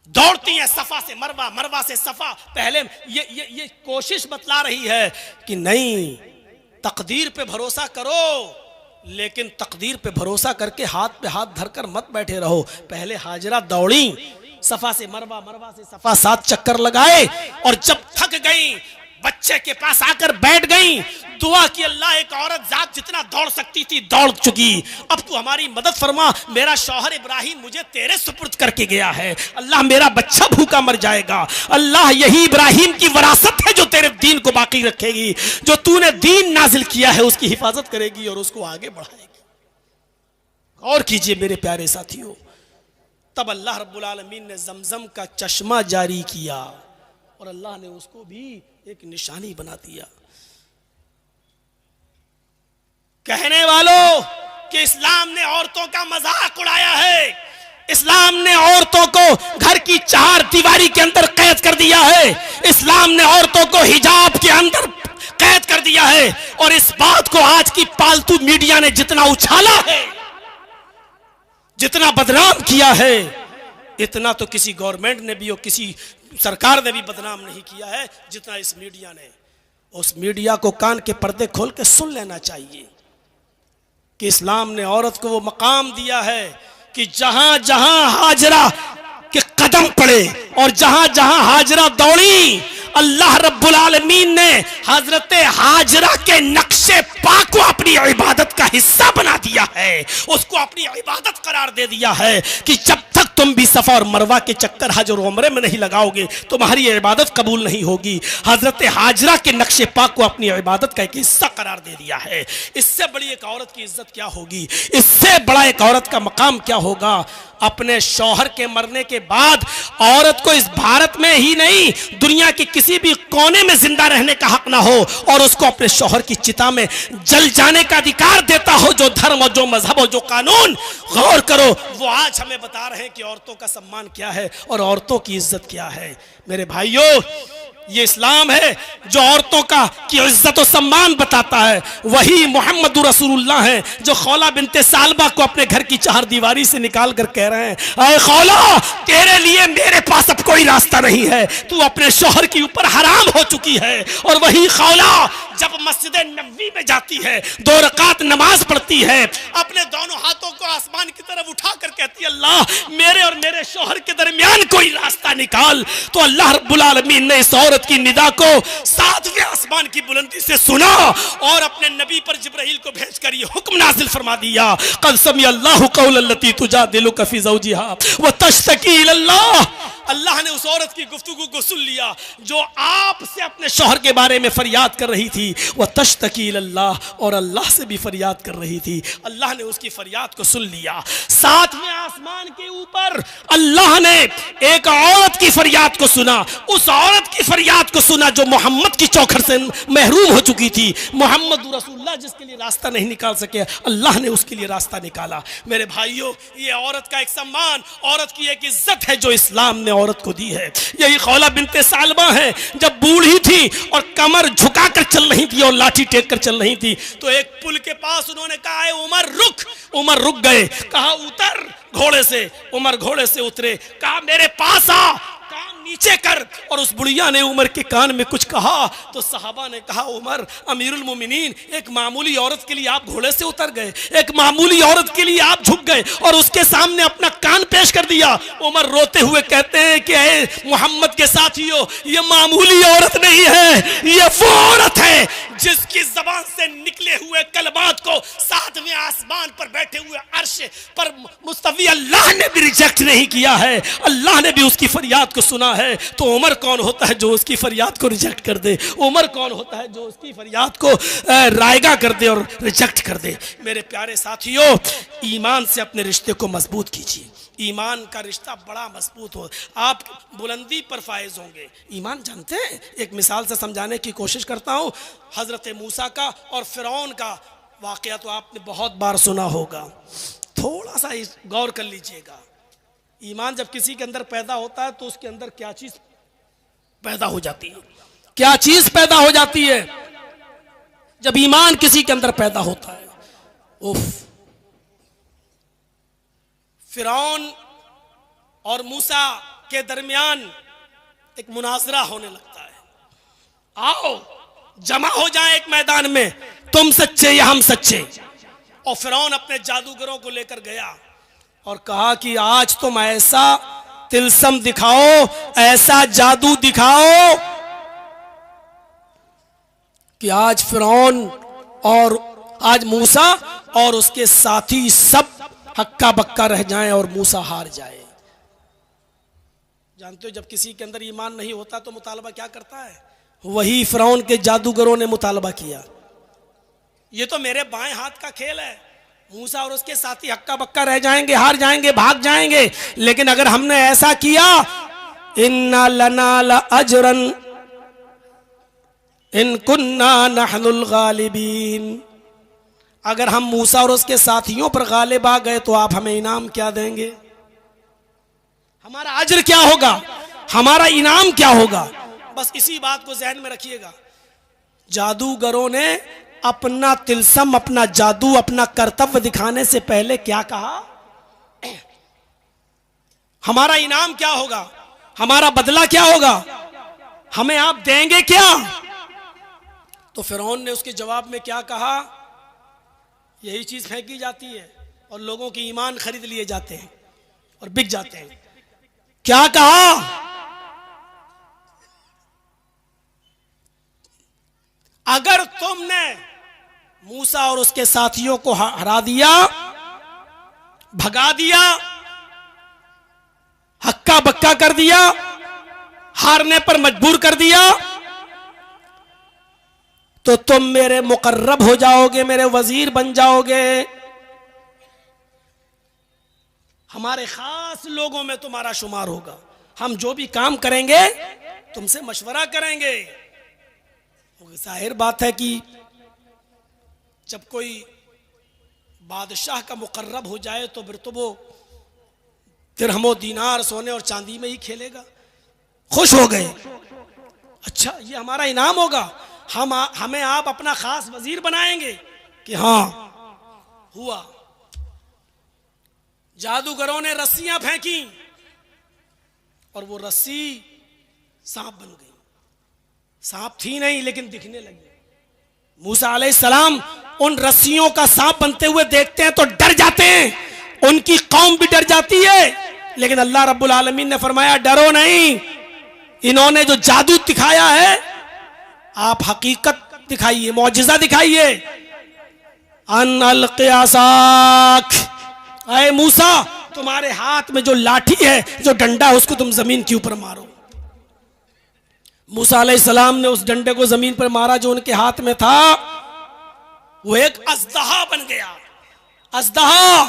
A: दौड़ती है सफा से मरवा, मरवा से सफा। पहले ये कोशिश बतला रही है कि नहीं, तकदीर पे भरोसा करो, लेकिन तकदीर पे भरोसा करके हाथ पे हाथ धरकर मत बैठे रहो। पहले हाजरा दौड़ी सफा से मरवा, मरवा से सफा, 7 चक्कर लगाए, और जब थक गई बच्चे के पास आकर बैठ गई, दुआ की अल्लाह एक औरत जात जितना दौड़ सकती थी दौड़ चुकी, अब तू हमारी मदद फरमा, मेरा शौहर इब्राहिम मुझे तेरे सुपुर्द करके गया है, अल्लाह मेरा बच्चा भूखा मर जाएगा, अल्लाह यही इब्राहिम की विरासत है जो तेरे दीन को बाकी रखेगी, जो तूने दीन नाजिल किया है उसकी हिफाजत करेगी और उसको आगे बढ़ाएगी। गौर कीजिए मेरे प्यारे साथियों, तब अल्लाह रब्बुल आलमीन ने जमजम का चश्मा जारी किया और अल्लाह ने उसको भी एक निशानी बना दिया। कहने वालों कि इस्लाम ने औरतों का मजाक उड़ाया है, इस्लाम ने औरतों को घर की 4 दीवारी के अंदर कैद कर दिया है, इस्लाम ने औरतों को हिजाब के अंदर कैद कर दिया है, और इस बात को आज की पालतू मीडिया ने जितना उछाला है, जितना बदनाम किया है, इतना तो किसी गवर्नमेंट ने भी और किसी सरकार ने भी बदनाम नहीं किया है जितना इस मीडिया ने। उस मीडिया को कान के पर्दे खोल के सुन लेना चाहिए कि इस्लाम ने औरत को वो मकाम दिया है कि जहां जहां हाजरा के कदम पड़े और जहां जहां हाजरा दौड़ी, अल्लाह रब्बुल आलमीन ने हजरत हाजरा के नक्शे पा को अपनी इबादत का हिस्सा बना दिया है, उसको अपनी इबादत करार दे दिया है कि जब तक तुम भी सफा और मरवा के चक्कर हज और उम्रे में नहीं लगाओगे तुम्हारी इबादत कबूल नहीं होगी। हजरत हाजरा के नक्शे पा को अपनी इबादत का एक हिस्सा करार दे दिया है। इससे बड़ी एक औरत की इज्जत क्या होगी, इससे बड़ा एक औरत का मकाम क्या होगा। अपने शौहर के मरने के बाद औरत को इस भारत में ही नहीं दुनिया के किसी भी कोने में जिंदा रहने का हक ना हो और उसको अपने शौहर की चिता में जल जाने का अधिकार देता हो जो धर्म और जो मजहब और जो कानून। गौर करो, वो आज हमें बता रहे हैं कि औरतों का सम्मान क्या है और औरतों की इज्जत क्या है। मेरे भाइयों, ये इस्लाम है जो औरतों का की इज्जत और सम्मान बताता है। वही मोहम्मद रसूलुल्लाह है जो खौला बिनते सालबा को अपने घर की 4 दीवारी से निकाल कर कह रहे हैं, अरे खौला, तेरे लिए मेरे पास अब कोई रास्ता नहीं है, तू अपने शौहर के ऊपर हराम हो चुकी है। और वही खौला जब मस्जिद नबवी में जाती है, 2 रकात नमाज पढ़ती है, अपने दोनों हाथों को आसमान की तरफ उठा कर कहती है, अल्लाह मेरे और मेरे शौहर के दरमियान कोई रास्ता निकाल। तो अल्लाह रब्बुल आलमीन ने इस औरत की निदा को 7वें आसमान की बुलंदी से सुना और अपने नबी पर जिब्राइल को भेजकर ये हुक्म नाजिल फरमा दिया, क़द समिअ अल्लाहु क़ौलल्लती तुजादिलुका फ़ी ज़ौजिहा व तश्तकी इलल्लाह। अल्लाह ने उस औरत की गुफ्तगू को सुन लिया जो आपसे अपने शौहर के बारे में फरियाद कर रही थी, वह तश्तकी इलल्लाह, और अल्लाह से भी फरियाद कर रही थी। अल्लाह ने उसकी फरियाद को सुन लिया। 7वें आसमान के ऊपर अल्लाह ने एक औरत की फरियाद को सुना, उस औरत की फरियाद को सुना जो मोहम्मद की चौखट से महरूम हो चुकी थी। मोहम्मद रसूलुल्लाह अल्लाह जिसके लिए रास्ता नहीं निकाल सके, अल्लाह ने उसके लिए रास्ता निकाला। मेरे भाइयों, ये औरत का एक सम्मान, औरत की एक इज्जत है जो इस्लाम ने औरत को दी है। यही खौला बिनते सालबा है, जब बूढ़ी थी और कमर झुकाकर चल रही थी और लाठी टेक कर चल रही थी, तो एक पुल के पास उन्होंने कहा है उमर रुक। उमर रुक गए, कहा उतर घोड़े से। उमर घोड़े से उतरे, कहा मेरे पास आ, कान नीचे कर। और उस बुढ़िया ने उमर के कान में कुछ कहा तो सहाबा ने कहा उमर अमीरुल मोमिनीन, एक मामूली औरत के लिए आप घोड़े से उतर गए, एक मामूली औरत के लिए आप झुक गए और उसके सामने अपना कान पेश कर दिया। उमर रोते हुए कहते हैं कि ऐ मोहम्मद के साथियों, ये मामूली औरत नहीं है, ये वो औरत है जिसकी जबान से निकले हुए कलमात को सातवें आसमान पर बैठे हुए अर्श पर मुस्तवी अल्लाह ने भी रिजेक्ट नहीं किया है, अल्लाह ने भी उसकी फरियाद को सुना है। तो उमर कौन होता है जो उसकी फरियाद को रिजेक्ट कर दे? उमर कौन होता है जो उसकी फरियाद को रायगा कर दे और रिजेक्ट कर दे? मेरे प्यारे साथियों, ईमान से अपने रिश्ते को मजबूत कीजिए। ईमान का रिश्ता बड़ा मजबूत हो, आप बुलंदी पर फायज होंगे। ईमान जानते हैं, एक मिसाल से समझाने की कोशिश करता हूँ। हजरत मूसा का और फिरौन का वाकया तो आपने बहुत बार सुना होगा, थोड़ा सा गौर कर लीजिएगा। ईमान जब किसी के अंदर पैदा होता है तो उसके अंदर क्या चीज पैदा हो जाती है? क्या चीज पैदा हो जाती है जब ईमान किसी के अंदर पैदा होता है? उफ, फिरौन और मूसा के दरमियान एक मुनाजरा होने लगता है। आओ जमा हो जाए एक मैदान में, तुम सच्चे या हम सच्चे। और फिरौन अपने जादूगरों को लेकर गया और कहा कि आज तुम ऐसा तिलस्म दिखाओ, ऐसा जादू दिखाओ कि आज फिरौन और आज मूसा और उसके साथी सब हक्का बक्का रह जाएं और मूसा हार जाए। जानते हो जब किसी के अंदर ईमान नहीं होता तो मुतालबा क्या करता है? वही फिरौन के जादूगरों ने मुतालबा किया। ये तो मेरे बाएं हाथ का खेल है, मूसा और उसके साथी हक्का बक्का रह जाएंगे, हार जाएंगे, भाग जाएंगे। लेकिन अगर हमने ऐसा किया, इन्ना लना ला अजरन इन कुन्ना नहनुल गालिबीन, अगर हम मूसा और उसके साथियों पर गालिब आ गए तो आप हमें इनाम क्या देंगे? हमारा अजर क्या होगा? हमारा इनाम क्या होगा? बस इसी बात को ज़हन में रखिएगा। जादूगरों ने अपना तिलस्म, अपना जादू, अपना कर्तव्य दिखाने से पहले क्या कहा? हमारा इनाम क्या होगा? हमारा बदला क्या होगा? हमें आप देंगे क्या? तो फिरौन ने उसके जवाब में क्या कहा? यही चीज फेंकी जाती है और लोगों के ईमान खरीद लिए जाते हैं और बिक जाते हैं। क्या कहा? अगर तुमने मूसा और उसके साथियों को हरा दिया, भगा दिया, हक्का बक्का कर दिया, हारने पर मजबूर कर दिया, तो तुम मेरे मुकर्रब हो जाओगे, मेरे वजीर बन जाओगे, हमारे खास लोगों में तुम्हारा शुमार होगा। हम जो भी काम करेंगे तुमसे मशवरा करेंगे। जाहिर बात है कि जब कोई बादशाह का मुकर्रब हो जाए तो फिर तो वो दिरहमो दीनार सोने और चांदी में ही खेलेगा। खुश हो गए, अच्छा ये हमारा इनाम होगा, हमें आप अपना खास वजीर बनाएंगे कि हाँ हुआ। जादूगरों ने रस्सियां फेंकी और वो रस्सी सांप बन गई। सांप थी नहीं लेकिन दिखने लगी। मूसा अलैहिस्सलाम उन रस्सियों का सांप बनते हुए देखते हैं तो डर जाते हैं, उनकी कौम भी डर जाती है। लेकिन अल्लाह रब्बुल आलमीन ने फरमाया डरो नहीं, इन्होंने जो जादू दिखाया है आप हकीकत दिखाइए, मौजिजा दिखाइए। अन अलक़ि असाक, ऐ मूसा तुम्हारे हाथ में जो लाठी है, जो डंडा है, उसको तुम जमीन के ऊपर मारो। मूसा अलैहिस्सलाम ने उस डंडे को जमीन पर मारा जो उनके हाथ में था, वो एक अज़दहा बन गया। अज़दहा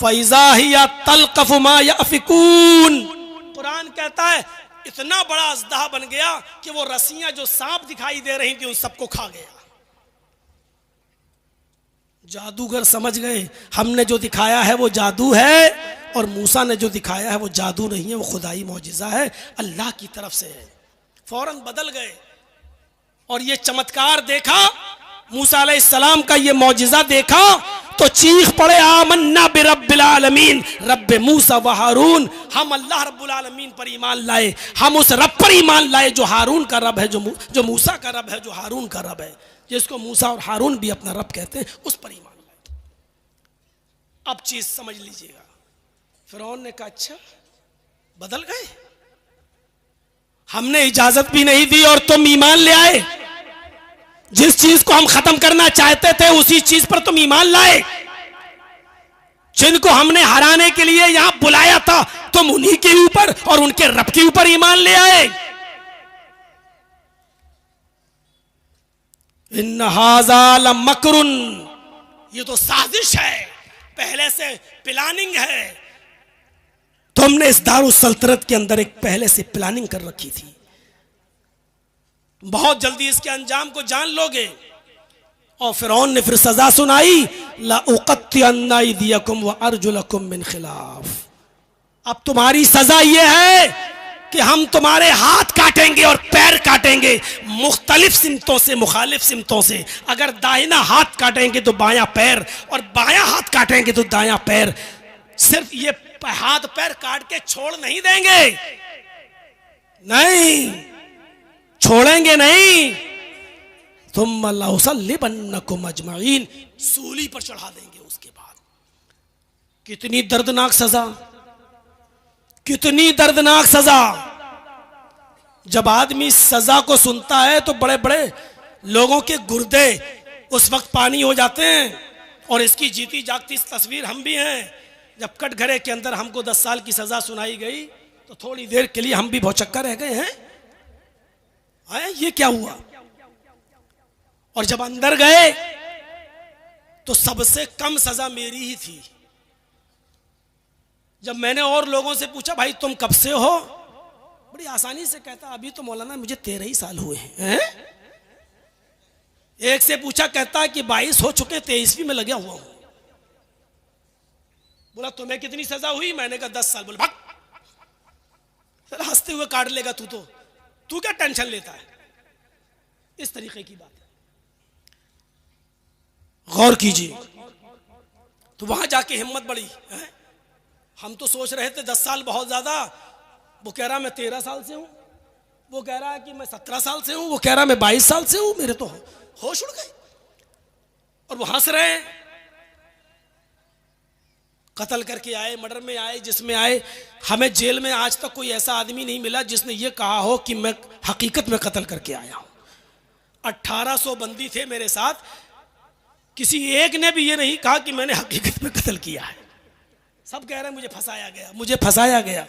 A: फ़इज़ा हिया तल्क़फ़ु मा यअफ़िकून, कुरान कहता है इतना बड़ा अज़दहा बन गया कि वो रस्सियां जो सांप दिखाई दे रही थी उन सबको खा गया। जादूगर समझ गए हमने जो दिखाया है वो जादू है, और मूसा ने जो दिखाया है वो जादू नहीं है, वो खुदाई मौजिज़ा है, अल्लाह की तरफ से है। फौरन बदल गए और ये चमत्कार देखा, मूसा अलैहिस्सलाम का ये मौजिज़ा देखा तो चीख पड़े, आमन्ना बिरब्बिल आलमीन, रब्बे मूसा व हारून, हम अल्लाह रब्बुल आलमीन पर ईमान लाए, हम उस रब पर ईमान लाए जो हारून का रब है, जो मूसा का रब है, जो हारून का रब है, जिसको मूसा और हारून भी अपना रब कहते हैं, उस पर ईमान लाए। अब चीज समझ लीजिएगा, फिरौन ने कहा अच्छा बदल गए, हमने इजाजत भी नहीं दी और तुम ईमान ले आए, जिस चीज को हम खत्म करना चाहते थे उसी चीज पर तुम ईमान लाए, जिनको हमने हराने के लिए यहां बुलाया था तुम उन्हीं के ऊपर और उनके रब के ऊपर ईमान ले आए। इन्न हाज़ा लमकरुन, ये तो साजिश है, पहले से प्लानिंग है, तुमने इस दारुस सल्तनत के अंदर एक पहले से प्लानिंग कर रखी थी, बहुत जल्दी इसके अंजाम को जान लोगे। और फिरौन ने फिर सजा सुनाई, ला उक़त्तिअन्ना अयदियकुम व अर्जुलकुम मिन खिलाफ, अब तुम्हारी सजा यह है कि हम तुम्हारे हाथ काटेंगे और पैर काटेंगे मुख्तलिफ सिमतों से, मुखालिफ सिमतों से। अगर दाहिना हाथ काटेंगे तो बायां पैर, और बायां हाथ काटेंगे तो दायां पैर। सिर्फ ये हाथ पैर काट के छोड़ नहीं देंगे, नहीं छोड़ेंगे नहीं, तुम लउसल्लिबन्नकुम अजमईन, सूली पर चढ़ा देंगे। उसके बाद कितनी दर्दनाक सजा, कितनी दर्दनाक सजा। जब आदमी सजा को सुनता है तो बड़े बड़े लोगों के गुर्दे उस वक्त पानी हो जाते हैं, और इसकी जीती जागती तस्वीर हम भी हैं। जब कटघरे के अंदर हमको 10 साल की सजा सुनाई गई तो थोड़ी देर के लिए हम भी भौचक्का रह गए हैं, ये क्या हुआ। और जब अंदर गए तो सबसे कम सजा मेरी ही थी। जब मैंने और लोगों से पूछा भाई तुम कब से हो, बड़ी आसानी से कहता अभी तो मौलाना मुझे 13 ही साल हुए हैं। एक से पूछा, कहता कि 22 हो चुके, 23वीं में लगा हुआ हूं। बोला तुम्हें कितनी सजा हुई, मैंने कहा 10 साल। बोला भाग, हंसते हुए काट लेगा तू क्या टेंशन लेता है। इस तरीके की बात है, गौर कीजिए। तो वहां जाके हिम्मत बढ़ी है? हम तो सोच रहे थे 10 साल बहुत ज्यादा, वो कह रहा मैं 13 साल से हूं, वो कह रहा है कि मैं 17 साल से हूं, वो कह रहा मैं 22 साल से हूं। मेरे तो होश उड़ गए और वो हंस रहे हैं। कत्ल करके आए, मर्डर में आए, जिसमें आए, हमें जेल में आज तक कोई ऐसा आदमी नहीं मिला जिसने ये कहा हो कि मैं हकीकत में कत्ल करके आया हूं। 1800 बंदी थे मेरे साथ, किसी एक ने भी ये नहीं कहा कि मैंने हकीकत में कत्ल किया है। सब कह रहे हैं मुझे फंसाया गया, मुझे फंसाया गया।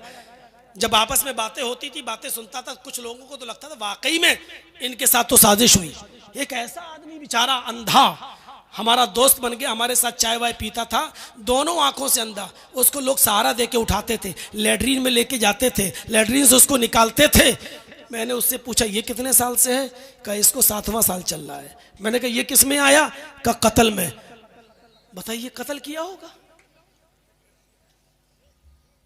A: जब आपस में बातें होती थी, बातें सुनता था, कुछ लोगों को तो लगता था वाकई में इनके साथ तो साजिश हुई। एक ऐसा आदमी बेचारा अंधा हमारा दोस्त बन गया, हमारे साथ चाय वाय पीता था, दोनों आंखों से अंधा। उसको लोग सहारा दे के उठाते थे, लेटरीन में लेके जाते थे, लेटरीन से उसको निकालते थे। मैंने उससे पूछा ये कितने साल से है, कहा इसको 7वां साल चल रहा है। मैंने कहा ये किस में आया, कहा कत्ल में। बताइए कत्ल किया होगा।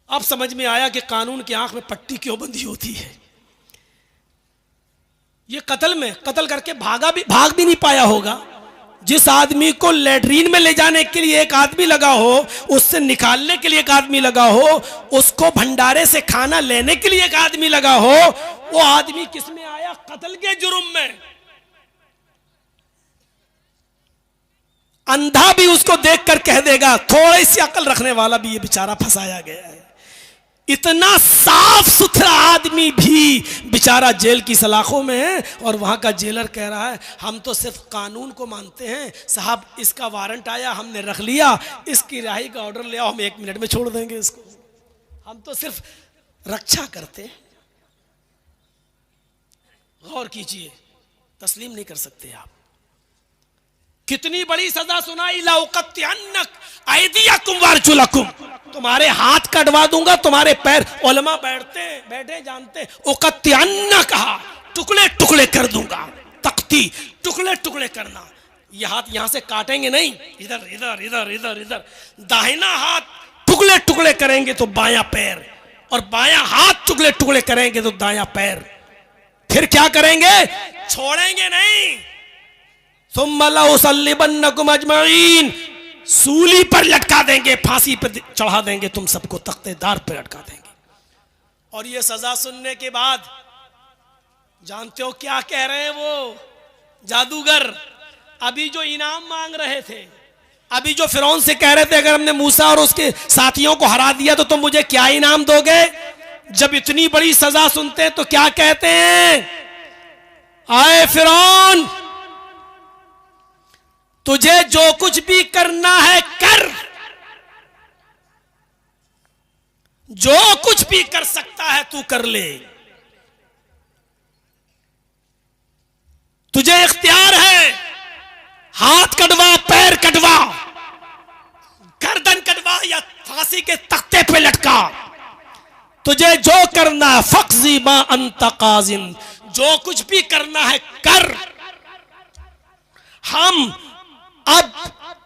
A: अब समझ में आया कि कानून की आंख में पट्टी क्यों बंधी होती है। ये कत्ल में, कत्ल करके भाग भी नहीं पाया होगा। जिस आदमी को लेटरीन में ले जाने के लिए एक आदमी लगा हो, उससे निकालने के लिए एक आदमी लगा हो, उसको भंडारे से खाना लेने के लिए एक आदमी लगा हो, वो आदमी किस में आया, कत्ल के जुर्म में। अंधा भी उसको देखकर कह देगा, थोड़ी सी अकल रखने वाला भी ये बेचारा फंसाया गया है। इतना साफ सुथरा आदमी भी बेचारा जेल की सलाखों में है, और वहां का जेलर कह रहा है हम तो सिर्फ कानून को मानते हैं साहब, इसका वारंट आया हमने रख लिया, इसकी रिहाई का ऑर्डर ले आओ, हम 1 मिनट में छोड़ देंगे इसको, हम तो सिर्फ रक्षा करते हैं। गौर कीजिए, तस्लीम नहीं कर सकते आप। कितनी बड़ी सजा सुनाई, लाउकत्तिअन्नक अयदियकुम वारजुलकुम, तुम्हारे हाथ कटवा दूंगा, तुम्हारे पैर। उलमा बैठे जानते, उकत्तिअन्न कहा, टुकड़े टुकड़े कर दूंगा। तख्ती टुकड़े टुकड़े करना, ये हाथ यहां से काटेंगे नहीं, इधर इधर इधर इधर इधर। दाहिना हाथ टुकड़े टुकड़े करेंगे तो बायां पैर, और बायां हाथ टुकड़े टुकड़े करेंगे तो दायां पैर। फिर क्या करेंगे? छोड़ेंगे नहीं। सुम्मा लउसल्लिबन्नकुम अजमईन, सूली पर लटका देंगे, फांसी पर चढ़ा देंगे, तुम सबको तख्तेदार पर लटका देंगे। और ये सजा सुनने के बाद जानते हो क्या कह रहे हैं वो जादूगर? अभी जो इनाम मांग रहे थे, अभी जो फिरौन से कह रहे थे अगर हमने मूसा और उसके साथियों को हरा दिया तो तुम मुझे क्या इनाम दोगे, जब इतनी बड़ी सजा सुनते हैं तो क्या कहते हैं? आए फिरौन, तुझे जो कुछ भी करना है कर, जो कुछ भी कर सकता है तू कर ले, तुझे इख्तियार है। हाथ कटवा, पैर कटवा, गर्दन कटवा या फांसी के तख्ते पे लटका, तुझे जो करना है। फक्जी मा अंत काजिन, जो कुछ भी करना है कर। हम अब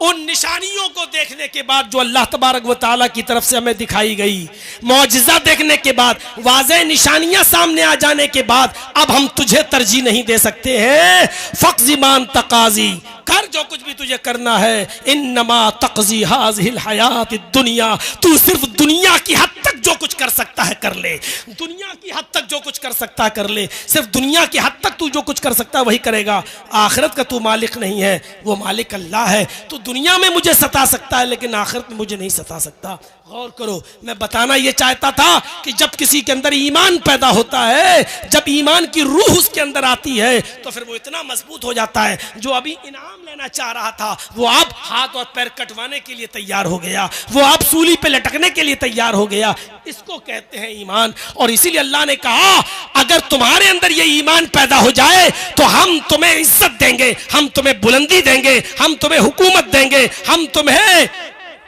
A: उन निशानियों को देखने के बाद जो अल्लाह तबारक व तआला की तरफ से हमें दिखाई गई, मौजिज़ा देखने के बाद, वाज़ेह निशानियां सामने आ जाने के बाद, अब हम तुझे तरजीह नहीं दे सकते हैं। फ़क़्ज़िमान तक़ाज़ी, कर जो कुछ भी तुझे करना है। इन्नमा तक़ज़ी हाज़िहिल हयातिद दुनिया, तू सिर्फ दुनिया की हद तक जो कुछ कर सकता है कर ले, दुनिया की हद तक जो कुछ कर सकता है कर ले, सिर्फ दुनिया की हद तक तू जो कुछ कर सकता है वही करेगा। आखिरत का तू मालिक नहीं है, वो मालिक अल्लाह है। तो दुनिया में मुझे सता सकता है लेकिन आखिरत में मुझे नहीं सता सकता। गौर करो, मैं बताना ये चाहता था कि जब किसी के अंदर ईमान पैदा होता है, जब ईमान की रूह उसके अंदर आती है तो फिर वो इतना मजबूत हो जाता है, जो अभी इनाम लेना चाह रहा था वो अब हाथ और पैर कटवाने के लिए तैयार हो गया, वो अब सूली पे लटकने के लिए तैयार हो गया। इसको कहते हैं ईमान। और इसीलिए अल्लाह ने कहा अगर तुम्हारे अंदर ये ईमान पैदा हो जाए तो हम तुम्हें इज्जत देंगे, हम तुम्हें बुलंदी देंगे, हम तुम्हें हुकूमत देंगे, हम तुम्हें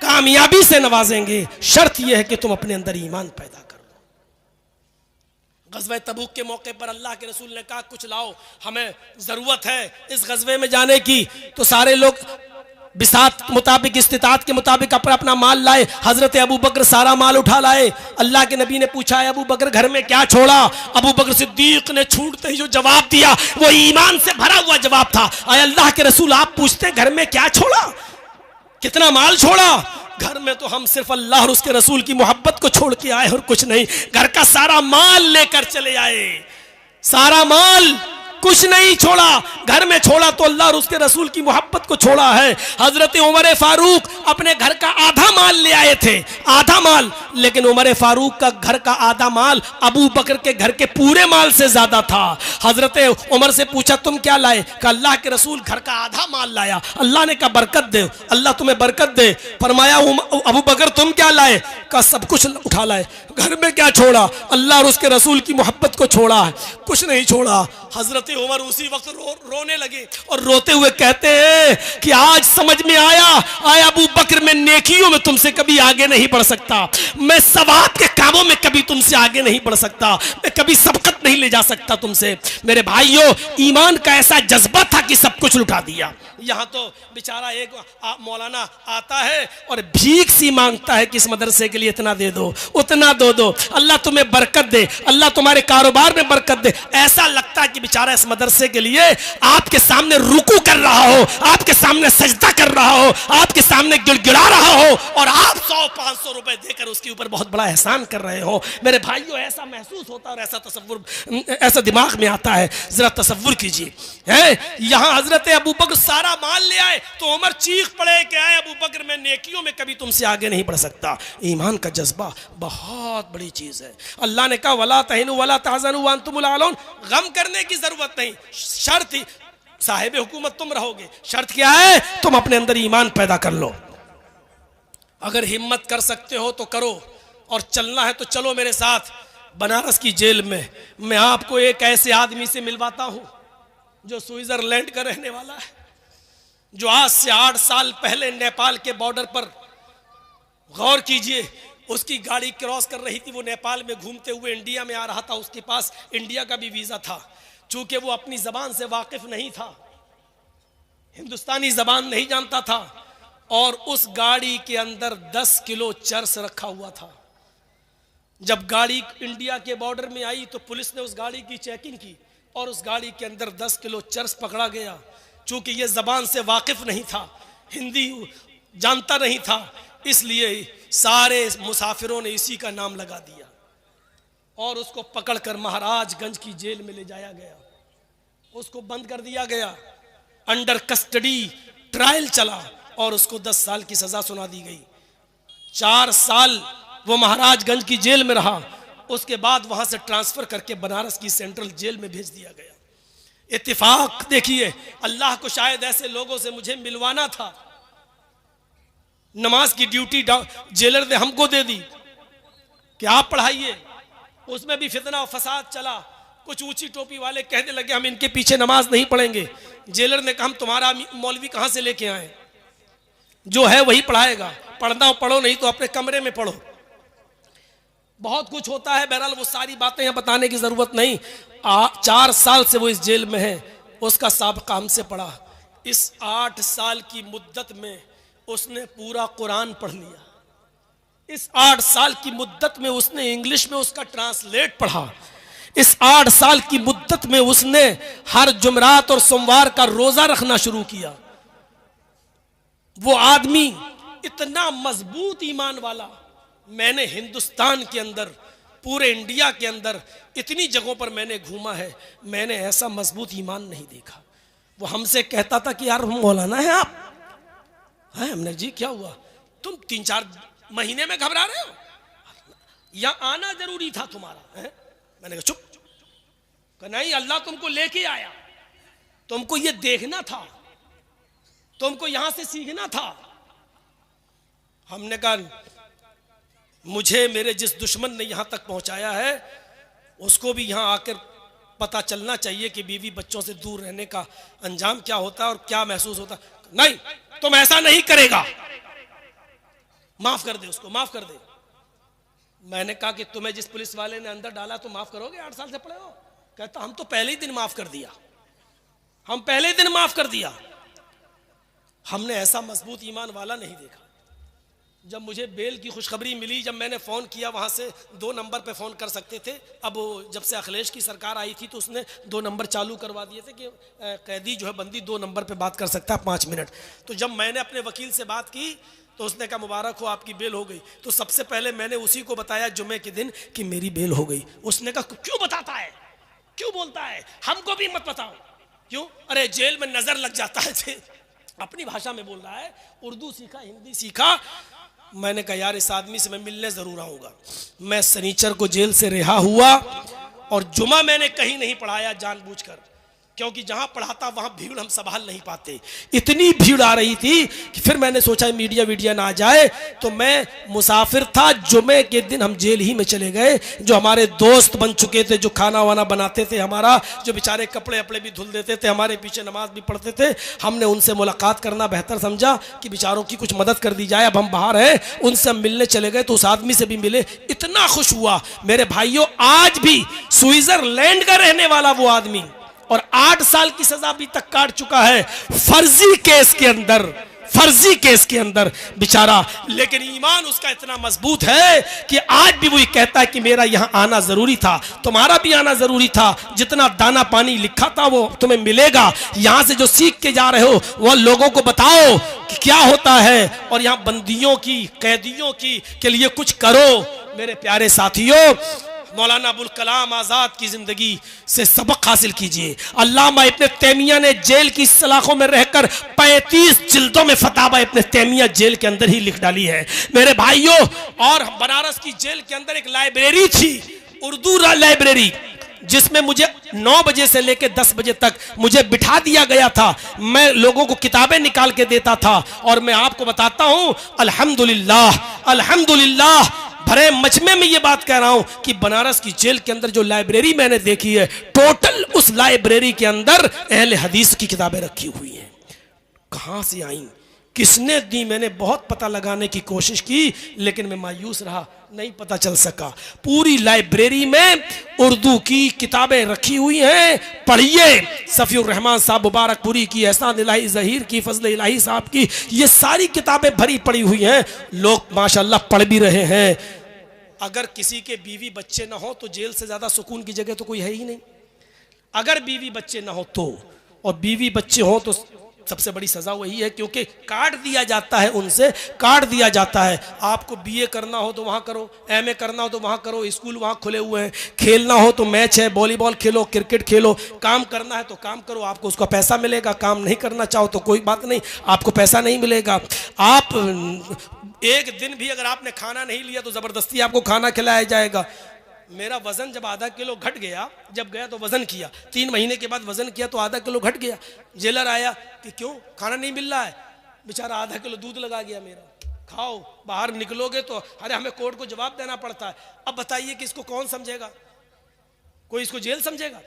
A: कामयाबी से नवाजेंगे। शर्त यह है कि तुम अपने अंदर ईमान पैदा करो। गज़वे तबूक के मौके पर अल्लाह के रसूल ने कहा कुछ लाओ, हमें जरूरत है इस गज़वे में जाने की। तो सारे लोग बिसात मुताबिक, इस्तिताअत के मुताबिक अपना अपना माल लाए। हजरत अबू बकर सारा माल उठा लाए। अल्लाह के नबी ने पूछा है अबू बकर घर में क्या छोड़ा? अबू बकर सिद्दीक ने छूटते ही जो जवाब दिया वो ईमान से भरा हुआ जवाब था। आए अल्लाह के रसूल आप पूछते घर में क्या छोड़ा, कितना माल छोड़ा? घर में तो हम सिर्फ अल्लाह और उसके रसूल की मोहब्बत को छोड़ के आए और कुछ नहीं। घर का सारा माल लेकर चले आए, सारा माल, कुछ नहीं छोड़ा। घर में छोड़ा तो अल्लाह और उसके रसूल की मोहब्बत को छोड़ा है। हजरत उमर फारूक अपने घर का आधा माल ले आए थे, आधा माल, लेकिन उमर फारूक का घर का आधा माल अबू बकर के घर के पूरे माल से ज्यादा था। हजरत उमर से पूछा तुम क्या लाए? कहा अल्लाह के रसूल घर का आधा माल लाया। अल्लाह ने कहा बरकत दे, अल्लाह तुम्हें बरकत दे। फरमाया अबू बकर तुम क्या लाए? कहा सब कुछ उठा लाए। घर में क्या छोड़ा? अल्लाह और उसके रसूल की मोहब्बत को छोड़ा है, कुछ नहीं छोड़ा। हजरत उमर उसी वक्त रोने लगे और रोते हुए कहते हैं कि आज समझ में आया अबू बकर मैं नेकियों में तुमसे कभी आगे नहीं बढ़ सकता, मैं सवाब के कामों में कभी तुमसे आगे नहीं बढ़ सकता, मैं कभी सबकत नहीं ले जा सकता तुमसे। मेरे भाइयों, ईमान का ऐसा जज्बा था कि सब कुछ लुटा दिया। यहाँ तो बेचारा एक मौलाना आता है और भीख सी मांगता है कि इस मदरसे के लिए इतना दे दो, उतना दो, अल्लाह तुम्हें बरकत दे, अल्लाह तुम्हारे कारोबार में बरकत दे। ऐसा लगता है कि बेचारा इस मदरसे के लिए आपके सामने रुकू कर रहा हो, आपके सामने सजदा कर रहा हो, आपके सामने गिड़गिड़ा रहा हो और आप 100-500 रुपए देकर उसके ऊपर बहुत बड़ा एहसान कर रहे हो। मेरे भाइयों, ऐसा महसूस होता है और ऐसा तसव्वुर, ऐसा दिमाग में आता है। जरा तसव्वुर कीजिए, यहाँ हजरत अबू बकर सारा माल ले आए तो उमर चीख पड़े कि आए अबू बकर मैं नेकियों में कभी तुमसे आगे नहीं बढ़ सकता। ईमान का जज्बा बहुत बड़ी चीज है। अल्लाह ने कहा वला तहिनु वला तहज़नु व अंतुमुल आलौन, गम करने की जरूरत नहीं, शर्त साहिब हुकूमत तुम रहोगे। शर्त क्या है? तुम अपने अंदर ईमान पैदा कर लो। अगर हिम्मत कर सकते हो तो करो, और चलना है तो चलो मेरे साथ बनारस की जेल में। मैं आपको एक ऐसे आदमी से मिलवाता हूं जो स्विट्जरलैंड का रहने वाला है, जो आज से 8 साल पहले नेपाल के बॉर्डर पर, गौर कीजिए, उसकी गाड़ी क्रॉस कर रही थी, वो नेपाल में घूमते हुए इंडिया में आ रहा था, उसके पास इंडिया का भी वीजा था। चूंकि वो अपनी जबान से वाकिफ नहीं था हिंदुस्तानी जबान नहीं जानता था, और उस गाड़ी के अंदर 10 किलो चर्स रखा हुआ था। जब गाड़ी इंडिया के बॉर्डर में आई तो पुलिस ने उस गाड़ी की चेकिंग की और उस गाड़ी के अंदर 10 किलो चर्स पकड़ा गया। चूंकि ये जबान से वाकिफ नहीं था, हिंदी जानता नहीं था, इसलिए सारे मुसाफिरों ने इसी का नाम लगा दिया और उसको पकड़कर महाराजगंज की जेल में ले जाया गया। उसको बंद कर दिया गया, अंडर कस्टडी ट्रायल चला और उसको 10 साल की सजा सुना दी गई। 4 साल वो महाराजगंज की जेल में रहा, उसके बाद वहां से ट्रांसफर करके बनारस की सेंट्रल जेल में भेज दिया गया। इत्तेफाक देखिए, अल्लाह को शायद ऐसे लोगों से मुझे मिलवाना था। नमाज की ड्यूटी जेलर ने हमको दे दी कि आप पढ़ाइए, उसमें भी फितना और फसाद चला। कुछ ऊंची टोपी वाले कहने लगे हम इनके पीछे नमाज नहीं पढ़ेंगे। जेलर ने कहा हम तुम्हारा मौलवी कहां से लेके आए, जो है वही पढ़ाएगा, पढ़ना हो पढ़ो, नहीं तो अपने कमरे में पढ़ो। बहुत कुछ होता है, बहरहाल वो सारी बातें यहाँ बताने की जरूरत नहीं। 4 साल से वो इस जेल में है, उसका साबिक़ा हमसे पढ़ा। इस 8 साल की मुद्दत में उसने पूरा कुरान पढ़ लिया। इस 8 साल की मुद्दत में उसने इंग्लिश में उसका ट्रांसलेट पढ़ा। इस 8 साल की मुद्दत में उसने हर जुमरात और सोमवार का रोजा रखना शुरू किया। वो आदमी इतना मजबूत ईमान वाला, मैंने हिंदुस्तान के अंदर, पूरे इंडिया के अंदर इतनी जगहों पर मैंने घूमा है, मैंने ऐसा मजबूत ईमान नहीं देखा। वो हमसे कहता था कि यार मौलाना है आप हैं? हमने जी क्या हुआ, तुम 3-4 महीने में घबरा रहे हो, यहां आना जरूरी था तुम्हारा है? मैंने कहा चुप। नहीं, अल्लाह तुमको लेके आया, तुमको ये देखना था, तुमको यहां से सीखना था। हमने कहा मुझे मेरे जिस दुश्मन ने यहां तक पहुंचाया है उसको भी यहां आकर पता चलना चाहिए कि बीवी बच्चों से दूर रहने का अंजाम क्या होता है और क्या महसूस होता है। नहीं, तुम ऐसा नहीं करेगा, माफ कर दे उसको, माफ कर दे। मैंने कहा कि तुम्हें जिस पुलिस वाले ने अंदर डाला तो माफ करोगे? 8 साल से पड़े हो। कहता हम तो पहले ही दिन माफ कर दिया, हम पहले ही दिन माफ कर दिया। हमने ऐसा मजबूत ईमान वाला नहीं देखा। जब मुझे बेल की खुशखबरी मिली, जब मैंने फ़ोन किया, वहाँ से 2 नंबर पे फ़ोन कर सकते थे। अब जब से अखिलेश की सरकार आई थी तो उसने 2 नंबर चालू करवा दिए थे कि कैदी जो है बंदी 2 नंबर पे बात कर सकता है 5 मिनट। तो जब मैंने अपने वकील से बात की तो उसने कहा मुबारक हो आपकी बेल हो गई। तो सबसे पहले मैंने उसी को बताया जुमे के दिन कि मेरी बेल हो गई। उसने कहा क्यों बताता है, क्यों बोलता है, हमको भी मत बताओ। क्यों? अरे जेल में नज़र लग जाता है। अपनी भाषा में बोल रहा है, उर्दू सीखा, हिंदी सीखा। मैंने कहा यार इस आदमी से मैं मिलने जरूर आऊंगा। मैं शनिचर को जेल से रिहा हुआ और जुमा मैंने कहीं नहीं पढ़ाया जानबूझकर, क्योंकि जहां पढ़ाता वहां भीड़ हम संभाल नहीं पाते। इतनी भीड़ आ रही थी कि फिर मैंने सोचा मीडिया ना आ जाए, तो मैं मुसाफिर था। जुमे के दिन हम जेल ही में चले गए। जो हमारे दोस्त बन चुके थे, जो खाना वाना बनाते थे हमारा, जो बेचारे कपड़े अपड़े भी धुल देते थे, हमारे पीछे नमाज भी पढ़ते थे, हमने उनसे मुलाकात करना बेहतर समझा कि बेचारों की कुछ मदद कर दी जाए। अब हम बाहर हैं, उनसे हम मिलने चले गए तो उस आदमी से भी मिले। इतना खुश हुआ मेरे भाइयों। आज भी स्विट्जरलैंड का रहने वाला वो आदमी, और 8 साल की सजा अभी तक काट चुका है फर्जी केस के अंदर बेचारा। लेकिन ईमान उसका इतना मजबूत है कि आज भी वही कहता है कि मेरा यहां आना जरूरी था, तुम्हारा भी आना जरूरी था। जितना दाना पानी लिखा था वो तुम्हें मिलेगा। यहां से जो सीख के जा रहे हो वो लोगों को बताओ कि क्या होता है, और यहां बंदियों की, कैदियों की के लिए कुछ करो। मेरे प्यारे साथियों, मौलाना अबुल कलाम आज़ाद की जिंदगी से सबक हासिल कीजिए। अल्लामा इब्न तैमिया ने जेल की सलाखों में रहकर 35 जिल्दों में फतावा इब्न तैमिया जेल के अंदर ही लिख डाली है मेरे भाइयों। और बनारस की जेल के अंदर एक लाइब्रेरी थी, उर्दू लाइब्रेरी, जिसमें मुझे 9 बजे से लेकर 10 बजे तक मुझे बिठा दिया गया था। मैं लोगों को किताबें निकाल के देता था। और मैं आपको बताता हूं अल्हम्दुलिल्लाह भरे मजमे में ये बात कह रहा हूं कि बनारस की जेल के अंदर जो लाइब्रेरी मैंने देखी है, टोटल उस लाइब्रेरी के अंदर अहले हदीस की किताबें रखी हुई हैं। कहां से आई? किसने दी? मैंने बहुत पता लगाने की कोशिश की, लेकिन मैं मायूस रहा, नहीं पता चल सका। पूरी लाइब्रेरी में उर्दू की किताबें रखी हुई हैं, पढ़िए। सफ़ीउर रहमान साहब मुबारकपुरी की, एहसान इलाही ज़हीर की, फजल इलाही साहब की, ये सारी किताबें भरी पड़ी हुई हैं। लोग माशाल्लाह पढ़ भी रहे हैं। अगर किसी के बीवी बच्चे ना हो तो जेल से ज़्यादा सुकून की जगह तो कोई है ही नहीं। अगर बीवी बच्चे ना हो तो, और बीवी बच्चे हो तो सबसे बड़ी सज़ा वही है, क्योंकि काट दिया जाता है, उनसे काट दिया जाता है। आपको बीए करना हो तो वहाँ करो, एमए करना हो तो वहाँ करो, स्कूल वहाँ खुले हुए हैं, खेलना हो तो मैच है, वॉलीबॉल खेलो, क्रिकेट खेलो, काम करना है तो काम करो, आपको उसका पैसा मिलेगा। काम नहीं करना चाहो तो कोई बात नहीं, आपको पैसा नहीं मिलेगा। आप एक दिन भी अगर आपने खाना नहीं लिया तो ज़बरदस्ती आपको खाना खिलाया जाएगा। मेरा वज़न जब आधा किलो घट गया, जब गया तो वज़न किया, 3 महीने के बाद वज़न किया तो आधा किलो घट गया। जेलर आया कि क्यों खाना नहीं मिल रहा है? बेचारा आधा किलो दूध लगा गया मेरा। खाओ, बाहर निकलोगे तो अरे हमें कोर्ट को जवाब देना पड़ता है। अब बताइए कि इसको कौन समझेगा? कोई इसको जेल समझेगा?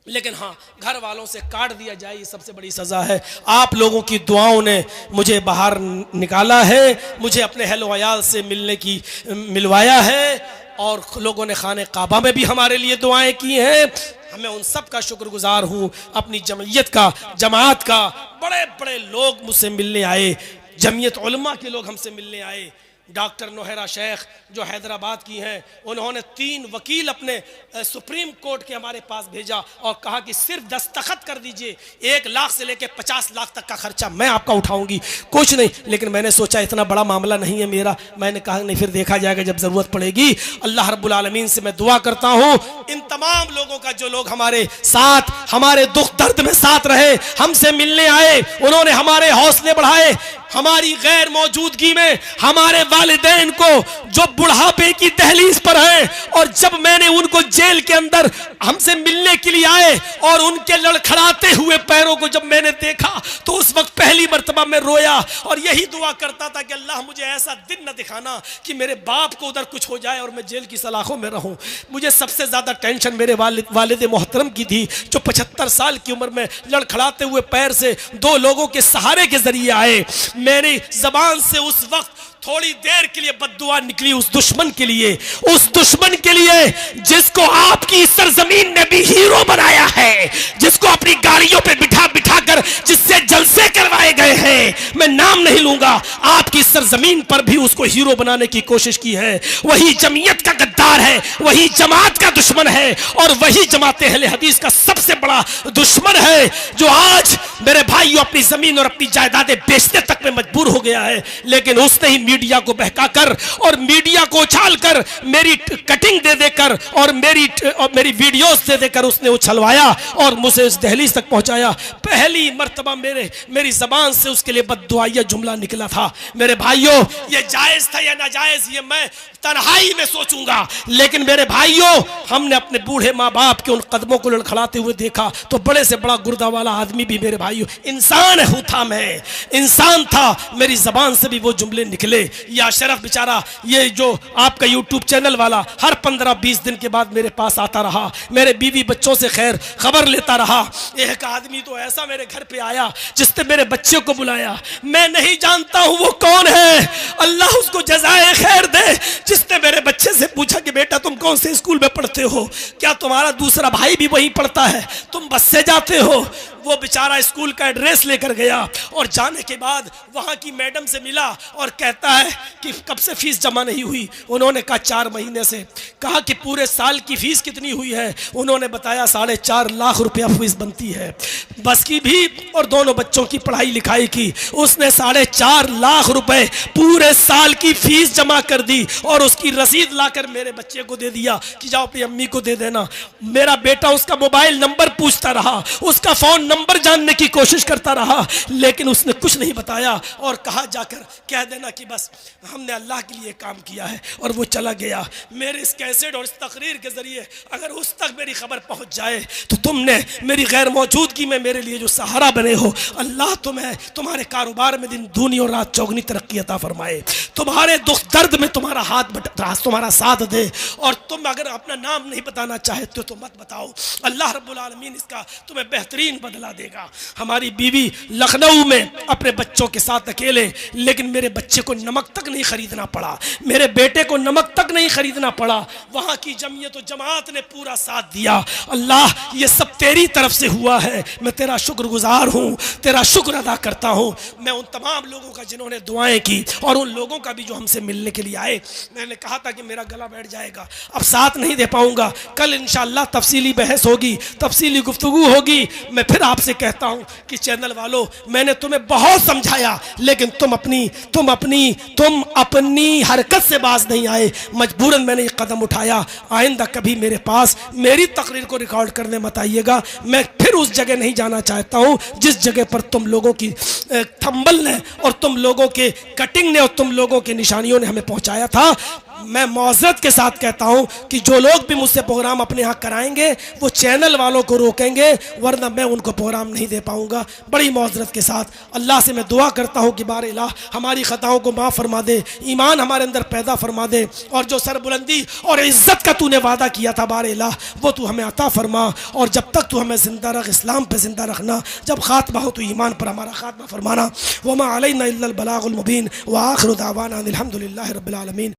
A: लेकिन हाँ, घर वालों से काट दिया जाए, ये सबसे बड़ी सज़ा है। आप लोगों की दुआओं ने मुझे बाहर निकाला है, मुझे अपने अहल वयाल से मिलवाया है, और लोगों ने खाने काबा में भी हमारे लिए दुआएं की हैं। मैं उन सब का शुक्रगुजार हूँ। अपनी जमयत का, जमात का, बड़े बड़े लोग मुझसे मिलने आए, जमियत उलमा के लोग हमसे मिलने आए। डॉक्टर नोहरा शेख जो हैदराबाद की हैं, उन्होंने 3 वकील अपने सुप्रीम कोर्ट के हमारे पास भेजा और कहा कि सिर्फ दस्तखत कर दीजिए, 1 लाख से लेकर 50 लाख तक का खर्चा मैं आपका उठाऊंगी, कुछ नहीं। लेकिन मैंने सोचा इतना बड़ा मामला नहीं है मेरा, मैंने कहा नहीं, फिर देखा जाएगा जब ज़रूरत पड़ेगी। अल्लाह रब्बुल आलमीन से मैं दुआ करता हूँ इन तमाम लोगों का, जो लोग हमारे साथ, हमारे दुख दर्द में साथ रहे, हमसे मिलने आए, उन्होंने हमारे हौसले बढ़ाए। हमारी गैर मौजूदगी में हमारे वालिदैन को जो बुढ़ापे की दहलीज पर हैं, और जब मैंने उनको जेल के अंदर हमसे मिलने के लिए आए और उनके लड़खड़ाते हुए पैरों को जब मैंने देखा तो उस वक्त पहली मर्तबा मैं रोया और यही दुआ करता था कि अल्लाह मुझे ऐसा दिन न दिखाना कि मेरे बाप को उधर कुछ हो जाए और मैं जेल की सलाखों में रहूं। मुझे सबसे ज्यादा टेंशन मेरे वालिद मोहतरम की थी, जो 75 साल की उम्र में लड़खड़ाते हुए पैर से 2 लोगों के सहारे के जरिए आए। मेरी जबान से उस वक्त थोड़ी देर के लिए बद्दुआ निकली उस दुश्मन के लिए जिसको आपकी सरजमीन ने भी हीरो बनाया है, जिसको अपनी गाड़ियों पे बिठा बिठा कर जिससे जलसे करवाए गए हैं, मैं नाम नहीं लूंगा, आपकी सरजमीन पर भी उसको हीरो बनाने की कोशिश की है। वही जमीयत का गद्दार है, वही जमात का दुश्मन है, और वही जमात अहले हदीस का सबसे बड़ा दुश्मन है, जो आज मेरे भाइयों अपनी जमीन और अपनी जायदादें बेचने तक में मजबूर हो गया है। लेकिन उसने ही मीडिया को बहकाकर और मीडिया को उछालकर, मेरी कटिंग दे देकर और मेरी वीडियोस दे देकर उसने उछलवाया और मुझे इस दहलीज तक पहुंचाया। पहली मर्तबा मेरी जबान से उसके लिए बद्दुआया जुमला निकला था। मेरे भाइयों, ये जायज था या नाजायज, ये मैं तन्हाई में सोचूंगा, लेकिन मेरे भाइयों, हमने अपने बूढ़े माँ बाप के उन कदमों को लड़खड़ाते हुए देखा तो बड़े से बड़ा गुर्दा वाला आदमी भी मेरे भाइयों इंसान था, मैं इंसान था, मेरी जबान से भी वो जुमले निकले। या शरफ बेचारा, ये जो आपका यूट्यूब चैनल वाला, हर 15-20 दिन के बाद मेरे पास आता रहा, मेरे बीवी बच्चों से खैर खबर लेता रहा। एक आदमी तो ऐसा मेरे घर पे आया जिसने मेरे बच्चे को बुलाया, मैं नहीं जानता हूं वो कौन है, अल्लाह उसको जज़ाए खैर दे, जिसने मेरे बच्चे से पूछा कि बेटा तुम कौन से स्कूल में पढ़ते हो, क्या तुम्हारा दूसरा भाई भी वहीं पढ़ता है, तुम बस से जाते हो। वो बेचारा स्कूल का एड्रेस लेकर गया और जाने के बाद वहाँ की मैडम से मिला और कहता है कि कब से फीस जमा नहीं हुई। उन्होंने कहा 4 महीने से। कहा कि पूरे साल की फीस कितनी हुई है? उन्होंने बताया 4.5 लाख रुपया फीस बनती है, बस की भी और दोनों बच्चों की पढ़ाई लिखाई की। उसने 4.5 लाख रुपए पूरे साल की फीस जमा कर दी और उसकी रसीद लाकर मेरे बच्चे को दे दिया कि जाओ अपनी अम्मी को दे देना। मेरा बेटा उसका मोबाइल नंबर पूछता रहा, उसका फोन नंबर जानने की कोशिश करता रहा, लेकिन उसने कुछ नहीं बताया और कहा जाकर कह देना कि बस हमने अल्लाह के लिए काम किया है, और वो चला गया। मेरे इस कैसेट और इस तकरीर के जरिए अगर उस तक मेरी खबर पहुंच जाए तो तुमने मेरी गैर मौजूदगी में मेरे लिए जो सहारा बने हो, अल्लाह तुम्हें तुम्हारे कारोबार में दिन दूनी और रात चौगनी तरक्की अता फरमाए, तुम्हारे दुख दर्द में तुम्हारा तुम्हारा साथ दे। और तुम अगर अपना नाम नहीं बताना चाहते तो मत बताओ, अल्लाह रब्बुल आलमीन इसका तुम्हें बेहतरीन बदला देगा।
B: हमारी बीवी लखनऊ में अपने बच्चों के साथ अकेले, लेकिन मेरे बच्चे को नमक तक नहीं खरीदना पड़ा, मेरे बेटे को नमक तक नहीं खरीदना पड़ा। वहाँ की जमीयत और जमात ने पूरा साथ दिया। अल्लाह, ये सब तेरी तरफ से हुआ है, मैं तेरा शुक्रगुजार हूँ, तेरा शुक्र अदा करता हूँ। मैं उन तमाम लोगों का जिन्होंने दुआएं की और उन लोगों का भी जो हमसे मिलने के लिए आए। मैंने कहा था कि मेरा गला बैठ जाएगा, अब साथ नहीं दे पाऊंगा। कल इंशाअल्लाह तफसीली बहस होगी, तफसीली गुफ्तगू होगी। मैं फिर आपसे कहता हूं कि चैनल वालों, मैंने तुम्हें बहुत समझाया, लेकिन तुम अपनी हरकत से बाज नहीं आए। मजबूरन मैंने ये कदम उठाया। आइंदा कभी मेरे पास मेरी तकरीर को रिकॉर्ड करने मत आइएगा। मैं फिर उस जगह नहीं जाना चाहता हूं जिस जगह पर तुम लोगों की थंबल ने और तुम लोगों के कटिंग ने और तुम लोगों के निशानियों ने हमें पहुंचाया था। मैं मौजरत के साथ कहता हूं कि जो लोग भी मुझसे प्रोग्राम अपने यहाँ कराएंगे वो चैनल वालों को रोकेंगे, वरना मैं उनको प्रोग्राम नहीं दे पाऊंगा। बड़ी मौजरत के साथ अल्लाह से मैं दुआ करता हूं कि बार इलाह हमारी ख़ताओं को माफ़ फरमा दे, ईमान हमारे अंदर पैदा फरमा दे, और जो सरबुलंदी और इज़्ज़त का तूने वादा किया था बार इलाह, वो तू हमें अता फरमा। और जब तक तू हमें ज़िंदा रख, इस्लाम पर ज़िंदा रखना, जब खात्मा हो तो ईमान पर हमारा खात्मा फरमाना। वमा अलैना इल्लल बलागुल मुबीन व आखिरु दावाना अनिल हम्दुलिल्लाहि रब्बिल आलमीन।